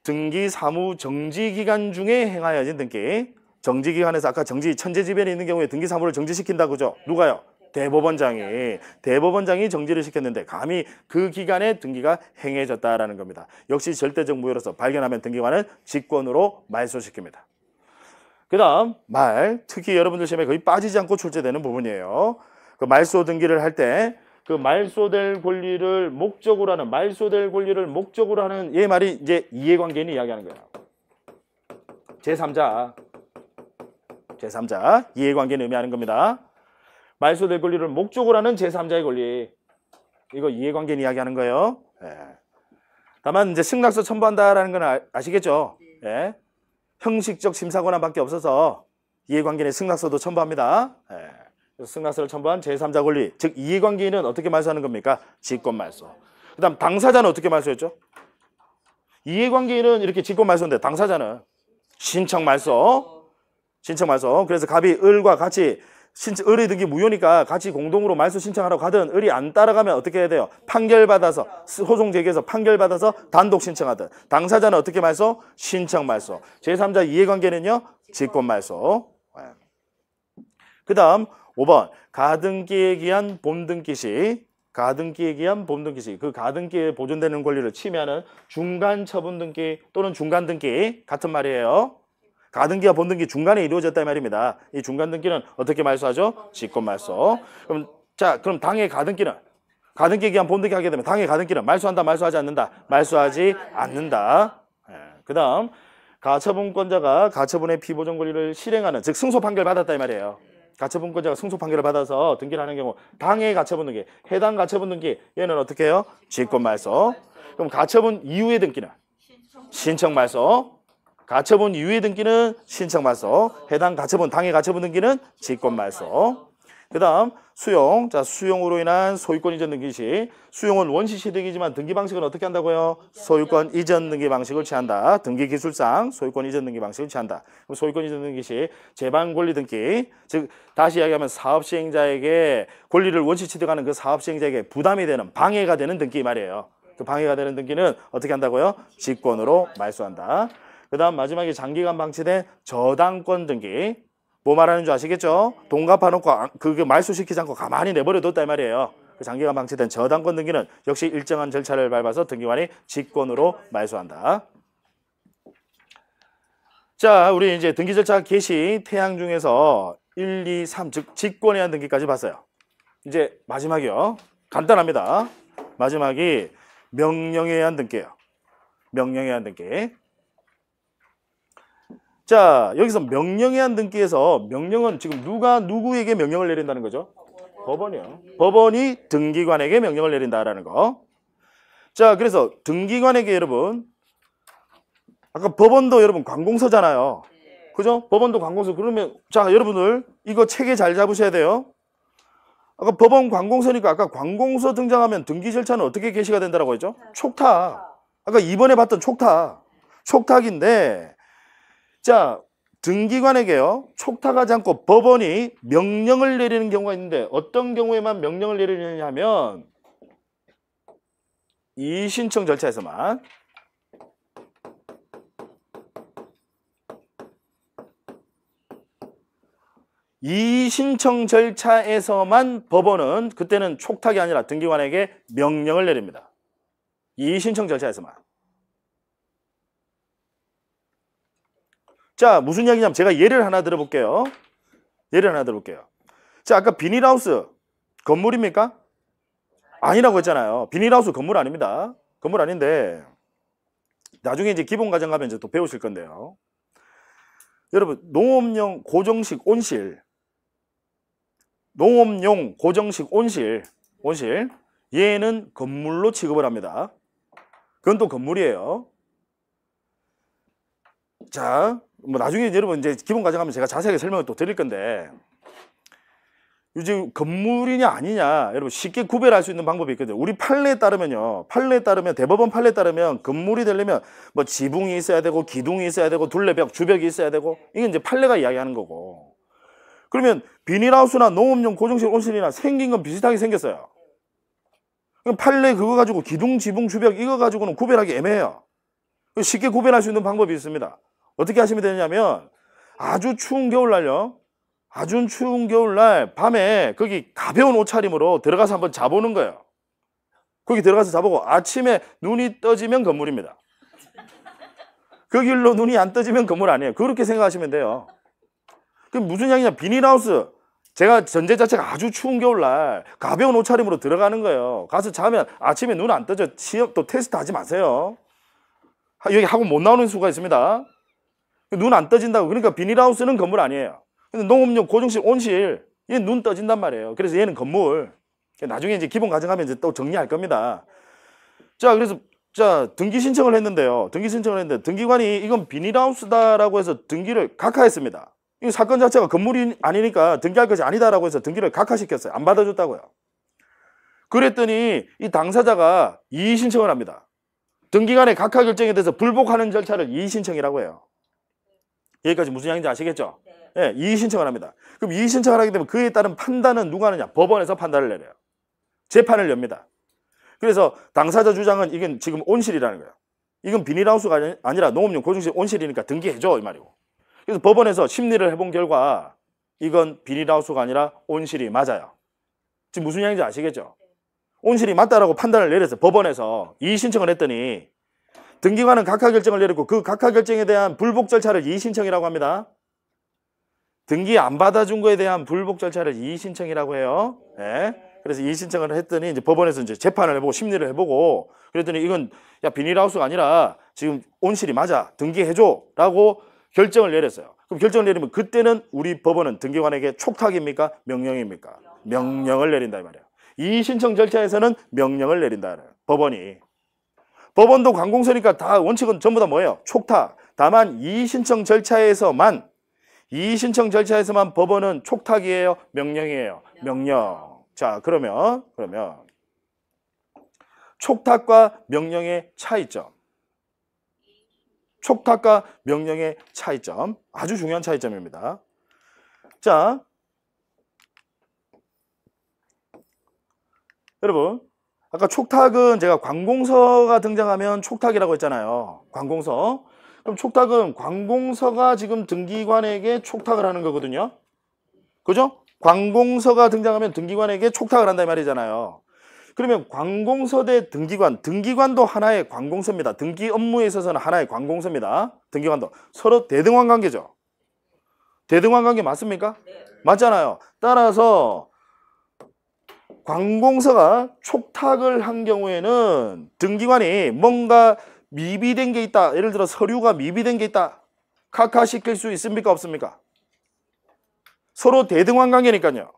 등기 사무 정지 기간 중에 행하여진 등기. 정지 기간에서 아까 정지 천재지변이 있는 경우에 등기 사무를 정지시킨다 그죠? 누가요? 대법원장이 정지를 시켰는데 감히 그 기간에 등기가 행해졌다라는 겁니다. 역시 절대적 무효로서 발견하면 등기관은 직권으로 말소시킵니다. 그 다음 특히 여러분들 시험에 거의 빠지지 않고 출제되는 부분이에요. 그 말소 등기를 할 때 그 말소될 권리를 목적으로 하는 얘 말이 이제 이해관계인이 이야기하는 거예요. 제3자 이해관계는 의미하는 겁니다. 말소될 권리를 목적으로 하는 제3자의 권리. 이거 이해관계는 이야기하는 거예요. 예. 다만 이제 승낙서 첨부한다라는 건 아시겠죠? 예. 형식적 심사 권한밖에 없어서 이해관계인의 승낙서도 첨부합니다. 예. 그래서 승낙서를 첨부한 제3자 권리, 즉 이해관계인은 어떻게 말소하는 겁니까? 직권 말소. 그 다음 당사자는 어떻게 말소했죠? 이해관계인은 이렇게 직권 말소인데 당사자는 신청 말소. 그래서 갑이 을과 같이 을의 등기 무효니까 같이 공동으로 말소 신청하라고 가든 을이 안 따라가면 어떻게 해야 돼요? 판결받아서 소송 제기해서 판결받아서 단독 신청하든. 당사자는 어떻게 말소? 신청 말소. 제3자 이해관계는요? 직권 말소. 그 다음 5번 가등기에 기한 본등기 시 그 가등기에 보존되는 권리를 침해하는 중간 처분 등기 또는 중간 등기 같은 말이에요. 가등기와 본등기 중간에 이루어졌다 말입니다. 이 중간 등기는 어떻게 말소하죠? 직권 말소. 그럼 당해 가등기에 기한 본등기 하게 되면 당해 가등기는 말소한다, 말소하지 않는다? 말소하지 않는다. 그 다음 가처분권자가 가처분의 피보존 권리를 실행하는, 즉 승소 판결 받았다 이 말이에요. 가처분권자가 승소 판결을 받아서 등기를 하는 경우 당해 가처분 등기, 해당 가처분 등기 얘는 어떻게 해요? 직권 말소. 그럼 가처분 이후의 등기는 신청 말소. 가처분 이후의 등기는 신청 말소. 해당 가처분 당해 가처분 등기는 직권 말소. 그 다음 수용. 수용으로 인한 소유권 이전 등기 시 수용은 원시 취득이지만 등기 방식은 어떻게 한다고요? 소유권 이전 등기 방식을 취한다. 등기 기술상 소유권 이전 등기 방식을 취한다. 그럼 소유권 이전 등기 시 재반 권리 등기, 즉 다시 이야기하면 사업 시행자에게 권리를 원시 취득하는 그 사업 시행자에게 부담이 되는, 방해가 되는 등기 말이에요. 그 방해가 되는 등기는 어떻게 한다고요? 직권으로 말소한다. 그 다음 마지막에 장기간 방치된 저당권 등기. 뭐 말하는 줄 아시겠죠? 돈 갚아놓고 그게 말소시키지 않고 가만히 내버려뒀다 이 말이에요. 그 장기간 방치된 저당권 등기는 역시 일정한 절차를 밟아서 등기관이 직권으로 말소한다. 자, 우리 이제 등기 절차 개시 태양 중에서 1, 2, 3, 즉 직권에 의한 등기까지 봤어요. 이제 마지막이요. 간단합니다. 마지막이 명령에 의한 등기예요. 명령에 의한 등기. 자, 여기서 명령에 의한 등기에서 명령은 지금 누가 누구에게 명령을 내린다는 거죠? 법원이요. 법원이 등기관에게 명령을 내린다라는 거. 자, 그래서 등기관에게 여러분, 아까 법원도 여러분 관공서잖아요. 그죠? 법원도 관공서. 그러면 자, 여러분들 이거 체계 잘 잡으셔야 돼요. 아까 법원 관공서니까 아까 관공서 등장하면 등기 절차는 어떻게 개시가 된다라고 했죠? 촉탁. 아까 이번에 봤던 촉탁. 촉탁인데 자, 등기관에게요. 촉탁하지 않고 법원이 명령을 내리는 경우가 있는데 어떤 경우에만 명령을 내리느냐 하면 이의신청 절차에서만. 이의신청 절차에서만 법원은 그때는 촉탁이 아니라 등기관에게 명령을 내립니다. 이의신청 절차에서만. 자, 무슨 이야기냐면 제가 예를 하나 들어볼게요. 예를 하나 들어볼게요. 자, 아까 비닐하우스 건물입니까? 아니라고 했잖아요. 비닐하우스 건물 아닙니다. 건물 아닌데 나중에 이제 기본 과정 가면 이제 또 배우실 건데요. 여러분, 농업용 고정식 온실, 농업용 고정식 온실, 얘는 건물로 취급을 합니다. 그건 또 건물이에요. 자, 뭐 나중에 여러분 이제 기본 과정 하면 제가 자세하게 설명을 또 드릴 건데 요즘 건물이냐 아니냐 여러분 쉽게 구별할 수 있는 방법이 있거든요. 우리 판례에 따르면요. 판례에 따르면 대법원 판례에 따르면 건물이 되려면 뭐 지붕이 있어야 되고 기둥이 있어야 되고 둘레벽, 주벽이 있어야 되고 이게 이제 판례가 이야기하는 거고. 그러면 비닐하우스나 농업용 고정식 온실이나 생긴 건 비슷하게 생겼어요. 그럼 판례 그거 가지고 기둥, 지붕, 주벽 이거 가지고는 구별하기 애매해요. 쉽게 구별할 수 있는 방법이 있습니다. 어떻게 하시면 되냐면 아주 추운 겨울날요. 아주 추운 겨울날 밤에 거기 가벼운 옷차림으로 들어가서 한번 자보는 거예요. 거기 들어가서 자보고 아침에 눈이 떠지면 건물입니다. 그 길로 눈이 안 떠지면 건물 아니에요. 그렇게 생각하시면 돼요. 그럼 무슨 이야기냐? 비닐하우스. 제가 전제 자체가 아주 추운 겨울날 가벼운 옷차림으로 들어가는 거예요. 가서 자면 아침에 눈 안 떠져. 시험 또 테스트 하지 마세요. 여기 학원 못 나오는 수가 있습니다. 눈 안 떠진다고. 그러니까 비닐하우스는 건물 아니에요. 근데 농업용 고정식 온실, 얘는 눈 떠진단 말이에요. 그래서 얘는 건물. 나중에 이제 기본 과정하면 이제 또 정리할 겁니다. 자, 그래서 자, 등기 신청을 했는데요. 등기 신청을 했는데 등기관이 이건 비닐하우스다라고 해서 등기를 각하했습니다. 이 사건 자체가 건물이 아니니까 등기할 것이 아니다라고 해서 등기를 각하시켰어요. 안 받아줬다고요. 그랬더니 이 당사자가 이의 신청을 합니다. 등기관의 각하 결정에 대해서 불복하는 절차를 이의 신청이라고 해요. 여기까지 무슨 양인지 아시겠죠? 네, 이의 신청을 합니다. 그럼 이의 신청을 하게 되면 그에 따른 판단은 누가 하느냐? 법원에서 판단을 내려요. 재판을 엽니다. 그래서 당사자 주장은 이건 지금 온실이라는 거예요. 이건 비닐하우스가 아니라 농업용 고정식 온실이니까 등기해줘 이 말이고. 그래서 법원에서 심리를 해본 결과 이건 비닐하우스가 아니라 온실이 맞아요. 지금 무슨 양인지 아시겠죠? 온실이 맞다라고 판단을 내렸어요. 법원에서 이의 신청을 했더니 등기관은 각하 결정을 내렸고 그 각하 결정에 대한 불복 절차를 이의 신청이라고 합니다. 등기 안 받아준 거에 대한 불복 절차를 이의 신청이라고 해요. 네. 그래서 이의 신청을 했더니 이제 법원에서 이제 재판을 해보고 심리를 해보고 그랬더니 이건 야 비닐하우스가 아니라 지금 온실이 맞아 등기해줘라고 결정을 내렸어요. 그럼 결정을 내리면 그때는 우리 법원은 등기관에게 촉탁입니까? 명령입니까? 명령을 내린다 이 말이에요. 이의 신청 절차에서는 명령을 내린다. 법원이. 법원도 관공서니까 다 원칙은 전부 다 뭐예요? 촉탁. 다만 이의 신청 절차에서만 법원은 촉탁이에요? 명령이에요? 명령. 자, 그러면 촉탁과 명령의 차이점. 촉탁과 명령의 차이점. 아주 중요한 차이점입니다. 자, 여러분, 아까 촉탁은 제가 관공서가 등장하면 촉탁이라고 했잖아요. 관공서. 그럼 촉탁은 관공서가 지금 등기관에게 촉탁을 하는 거거든요. 그죠? 관공서가 등장하면 등기관에게 촉탁을 한다 이 말이잖아요. 그러면 관공서 대 등기관, 등기관도 하나의 관공서입니다. 등기 업무에 있어서는 하나의 관공서입니다. 등기관도 서로 대등한 관계죠. 대등한 관계 맞습니까? 네. 맞잖아요. 따라서 관공서가 촉탁을 한 경우에는 등기관이 뭔가 미비된 게 있다. 예를 들어 서류가 미비된 게 있다. 카카시킬 수 있습니까? 없습니까? 서로 대등한 관계니까요.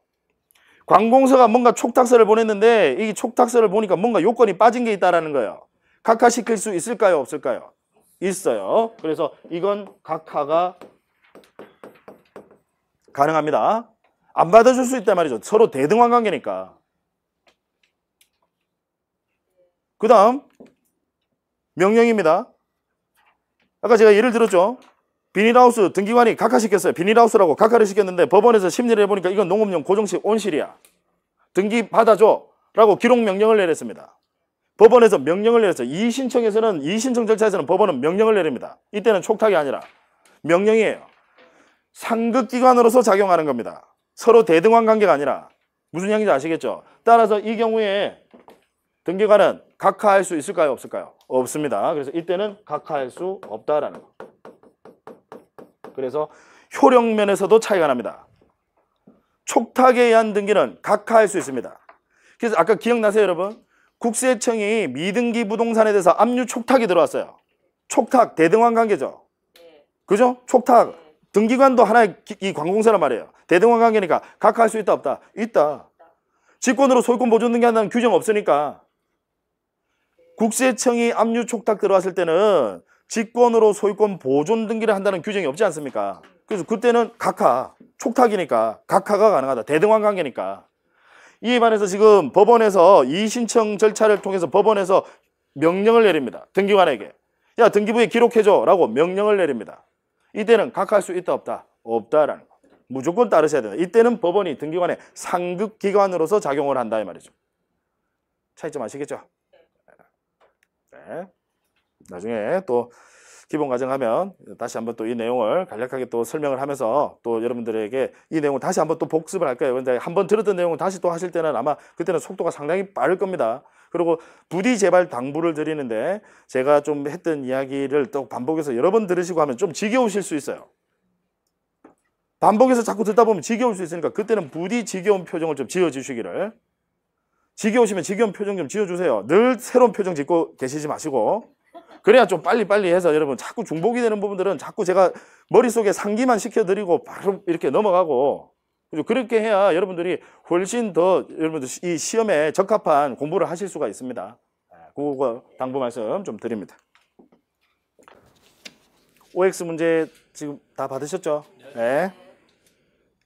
관공서가 뭔가 촉탁서를 보냈는데 이 촉탁서를 보니까 뭔가 요건이 빠진 게 있다라는 거예요. 각하시킬 수 있을까요? 없을까요? 있어요. 그래서 이건 각하가 가능합니다. 안 받아줄 수 있단 말이죠. 서로 대등한 관계니까. 그 다음 명령입니다. 아까 제가 예를 들었죠. 비닐하우스 등기관이 각하시켰어요. 비닐하우스라고 각하를 시켰는데 법원에서 심리를 해보니까 이건 농업용 고정식 온실이야. 등기 받아줘 라고 기록 명령을 내렸습니다. 법원에서 명령을 내렸어요. 이의신청에서는 이의신청 절차에서는 법원은 명령을 내립니다. 이때는 촉탁이 아니라 명령이에요. 상급기관으로서 작용하는 겁니다. 서로 대등한 관계가 아니라. 무슨 얘기인지 아시겠죠? 따라서 이 경우에 등기관은 각하할 수 있을까요? 없을까요? 없습니다. 그래서 이때는 각하할 수 없다라는 거. 그래서 효력면에서도 차이가 납니다. 촉탁에 의한 등기는 각하할 수 있습니다. 그래서 아까 기억나세요, 여러분? 국세청이 미등기 부동산에 대해서 압류 촉탁이 들어왔어요. 촉탁, 대등한 관계죠. 그죠? 촉탁. 등기관도 하나의 이 관공서란 말이에요. 대등한 관계니까 각하할 수 있다, 없다? 있다. 직권으로 소유권 보존 등기한다는 규정 없으니까. 국세청이 압류 촉탁 들어왔을 때는 직권으로 소유권 보존 등기를 한다는 규정이 없지 않습니까? 그래서 그때는 각하, 촉탁이니까 각하가 가능하다. 대등한 관계니까. 이에 반해서 지금 법원에서 이의신청 절차를 통해서 법원에서 명령을 내립니다. 등기관에게. 야, 등기부에 기록해줘 라고 명령을 내립니다. 이때는 각하할 수 있다, 없다? 없다라는 거. 무조건 따르셔야 된다. 이때는 법원이 등기관의 상급기관으로서 작용을 한다 이 말이죠. 차이점 아시겠죠? 네. 나중에 또 기본 과정하면 다시 한번 또 이 내용을 간략하게 또 설명을 하면서 또 여러분들에게 이 내용을 다시 한번 또 복습을 할 거예요. 근데 한번 들었던 내용을 다시 또 하실 때는 아마 그때는 속도가 상당히 빠를 겁니다. 그리고 부디 제발 당부를 드리는데 제가 좀 했던 이야기를 또 반복해서 여러 번 들으시고 하면 좀 지겨우실 수 있어요. 반복해서 자꾸 듣다 보면 지겨울 수 있으니까 그때는 부디 지겨운 표정을 좀 지어주시기를. 지겨우시면 지겨운 표정 좀 지어주세요. 늘 새로운 표정 짓고 계시지 마시고. 그래야 좀 빨리빨리 해서 여러분 자꾸 중복이 되는 부분들은 자꾸 제가 머릿속에 상기만 시켜드리고 바로 이렇게 넘어가고 그렇게 해야 여러분들이 훨씬 더 여러분들 이 시험에 적합한 공부를 하실 수가 있습니다. 그거 당부 말씀 좀 드립니다. OX 문제 지금 다 받으셨죠? 네.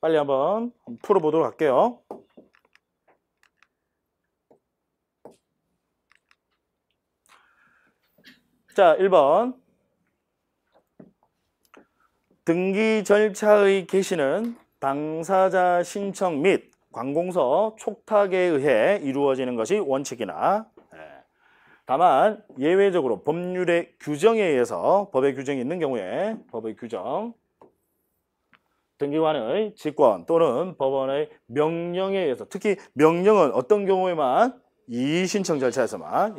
빨리 한번 풀어보도록 할게요. 자, 1번. 등기 절차의 개시는 당사자 신청 및 관공서 촉탁에 의해 이루어지는 것이 원칙이나 다만 예외적으로 법률의 규정에 의해서 법의 규정이 있는 경우에 법의 규정 등기관의 직권 또는 법원의 명령에 의해서 특히 명령은 어떤 경우에만 이의신청 절차에서만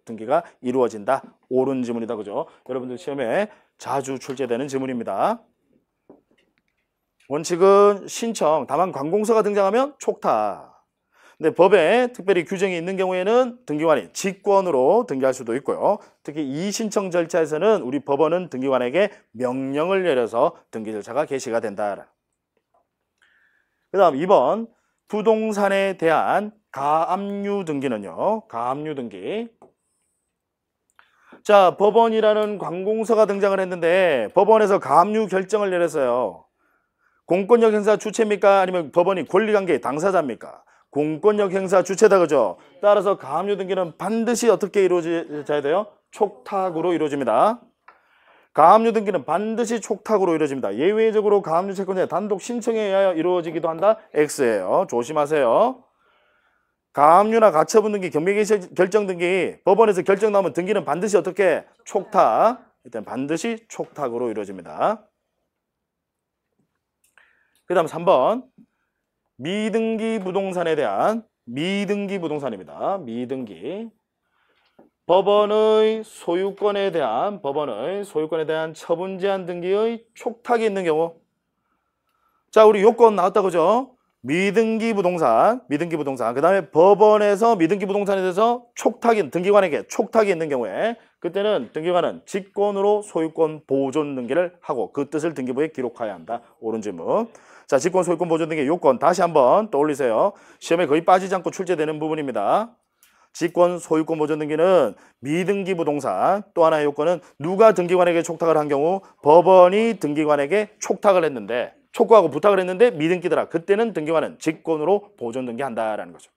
등기가 이루어진다. 옳은 지문이다. 그죠? 여러분들 시험에 자주 출제되는 지문입니다. 원칙은 신청, 다만 관공서가 등장하면 촉탁. 근데 법에 특별히 규정이 있는 경우에는 등기관이 직권으로 등기할 수도 있고요. 특히 이의신청 절차에서는 우리 법원은 등기관에게 명령을 내려서 등기 절차가 개시가 된다. 그 다음 2번 부동산에 대한 가압류 등기는요. 가압류 등기. 자, 법원이라는 관공서가 등장을 했는데 법원에서 가압류 결정을 내렸어요. 공권력 행사 주체입니까? 아니면 법원이 권리관계 당사자입니까? 공권력 행사 주체다. 그죠? 따라서 가압류 등기는 반드시 어떻게 이루어져야 돼요? 촉탁으로 이루어집니다. 가압류 등기는 반드시 촉탁으로 이루어집니다. 예외적으로 가압류 채권자의 단독 신청에 의하여 이루어지기도 한다. X예요. 조심하세요. 가압류나 가처분 등기, 경매개시 결정 등기, 법원에서 결정 나오면 등기는 반드시 어떻게? 촉탁. 이때는 반드시 촉탁으로 이루어집니다. 그 다음 3번 미등기 부동산에 대한 미등기 부동산입니다. 미등기 법원의 소유권에 대한 처분 제한 등기의 촉탁이 있는 경우. 자, 우리 요건 나왔다 그죠? 미등기 부동산. 그 다음에 법원에서 미등기 부동산에 대해서 등기관에게 촉탁이 있는 경우에 그때는 등기관은 직권으로 소유권 보존 등기를 하고 그 뜻을 등기부에 기록해야 한다. 옳은 질문. 자, 직권 소유권 보존 등기 요건 다시 한번 떠올리세요. 시험에 거의 빠지지 않고 출제되는 부분입니다. 직권 소유권 보존 등기는 미등기 부동산. 또 하나의 요건은 누가 등기관에게 촉탁을 한 경우 법원이 등기관에게 촉탁을 했는데 촉구하고 부탁을 했는데 미등기더라. 그때는 등기관은 직권으로 보존 등기한다라는 거죠.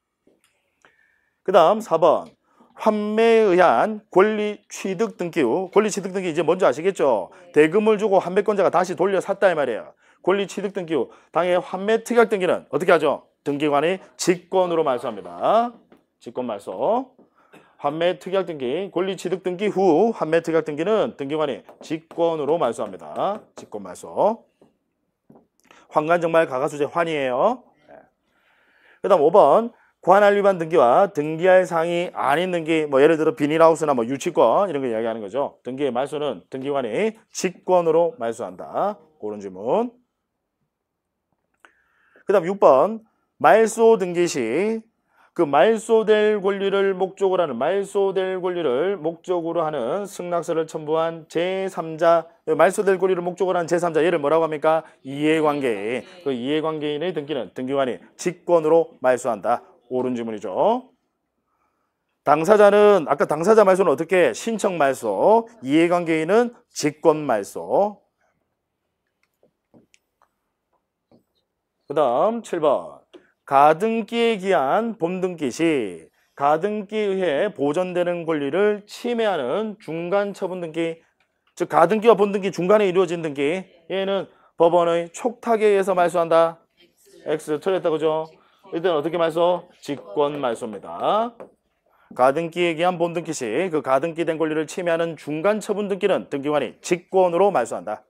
그 다음 4번 환매에 의한 권리 취득 등기 후. 권리 취득 등기 이제 뭔지 아시겠죠? 대금을 주고 환매권자가 다시 돌려 샀다 이 말이에요. 권리 취득 등기 후 당해 환매 특약 등기는 어떻게 하죠? 등기관이 직권으로 말소합니다. 직권 말소. 환매 특약 등기, 권리 취득 등기 후 환매 특약 등기는 등기관이 직권으로 말소합니다. 직권 말소. 환관정말 가가수제 환이에요. 그다음 5번 관할 위반 등기와 등기할 사항이 아닌 등기, 뭐 예를 들어 비닐하우스나 뭐 유치권 이런 거 이야기하는 거죠. 등기의 말소는 등기관이 직권으로 말소한다. 그런 질문. 그다음 6번 말소 등기 시 그 말소될 권리를 목적으로 하는 승낙서를 첨부한 제3자, 말소될 권리를 목적으로 하는 제3자, 얘를 뭐라고 합니까? 이해관계인. 그 이해관계인의 등기는 등기관이 직권으로 말소한다. 옳은 질문이죠. 당사자는 아까 당사자 말소는 어떻게? 신청 말소. 이해관계인은 직권 말소. 그 다음 7번 가등기에 기한 본등기 시 가등기에 의해 보존되는 권리를 침해하는 중간 처분 등기, 즉 가등기와 본등기 중간에 이루어진 등기, 얘는 법원의 촉탁에 의해서 말소한다. X 틀렸다 그죠? 이때는 어떻게 말소? 직권 말소입니다. 가등기에 기한 본등기 시 그 가등기된 권리를 침해하는 중간 처분 등기는 등기관이 직권으로 말소한다.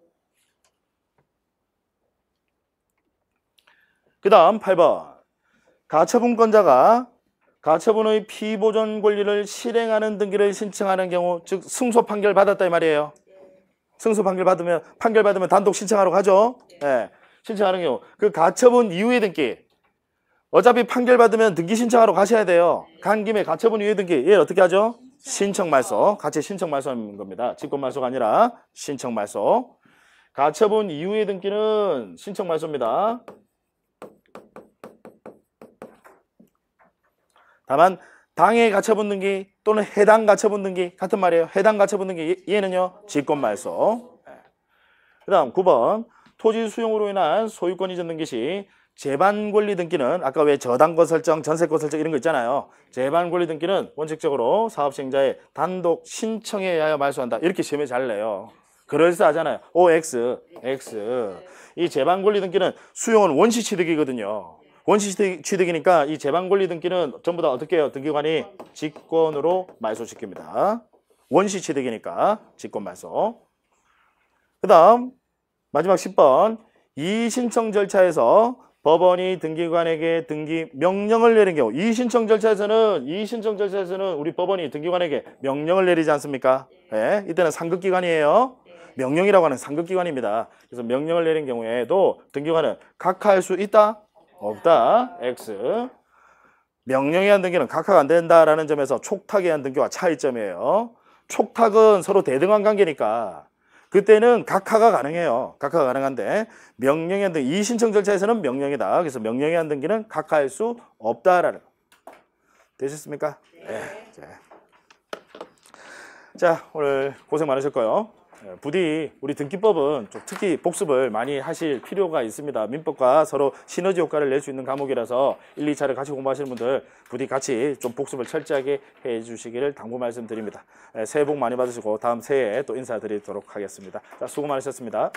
그 다음 8번 가처분권자가 가처분의 피보존 권리를 실행하는 등기를 신청하는 경우, 즉 승소 판결 받았다 이 말이에요. 승소 판결 받으면 단독 신청하러 가죠. 네, 신청하는 경우 그 가처분 이후의 등기, 어차피 판결 받으면 등기 신청하러 가셔야 돼요. 간 김에 가처분 이후의 등기, 얘 어떻게 하죠? 신청 말소. 같이 신청 말소하는 겁니다. 직권 말소가 아니라 신청 말소. 가처분 이후의 등기는 신청 말소입니다. 다만 당해 가처분 등기 또는 해당 가처분 등기 같은 말이에요. 해당 가처분 등기 얘는요 직권 말소. 그 다음 9번 토지 수용으로 인한 소유권 이전 등기 시 재반 권리 등기는 아까 왜 저당권 설정, 전세권 설정 이런 거 있잖아요. 재반 권리 등기는 원칙적으로 사업 시행자의 단독 신청에 의하여 말소한다. 이렇게 시험에 잘 내요. 그럴싸하잖아요. OX, X. 이 재반 권리 등기는 수용은 원시 취득이거든요. 원시 취득이니까 이 재반 권리 등기는 전부 다 어떻게 해요? 등기관이 직권으로 말소시킵니다. 원시 취득이니까 직권 말소. 그 다음 마지막 10번 이 신청 절차에서 법원이 등기관에게 등기 명령을 내린 경우, 이 신청 절차에서는 우리 법원이 등기관에게 명령을 내리지 않습니까? 네, 이때는 상급기관이에요. 명령이라고 하는 상급기관입니다. 그래서 명령을 내린 경우에도 등기관은 각하할 수 있다? 없다. X. 명령에 의한 등기는 각하가 안 된다라는 점에서 촉탁에 의한 등기와 차이점이에요. 촉탁은 서로 대등한 관계니까 그때는 각하가 가능해요. 각하가 가능한데 명령에 의한 등기, 이 신청 절차에서는 명령이다. 그래서 명령에 의한 등기는 각하할 수 없다라는 거. 되셨습니까? 네. 자, 오늘 고생 많으셨고요. 부디 우리 등기법은 좀 특히 복습을 많이 하실 필요가 있습니다. 민법과 서로 시너지 효과를 낼 수 있는 과목이라서 1, 2차를 같이 공부하시는 분들 부디 같이 좀 복습을 철저하게 해 주시기를 당부 말씀드립니다. 새해 복 많이 받으시고 다음 새해에 또 인사드리도록 하겠습니다. 자, 수고 많으셨습니다.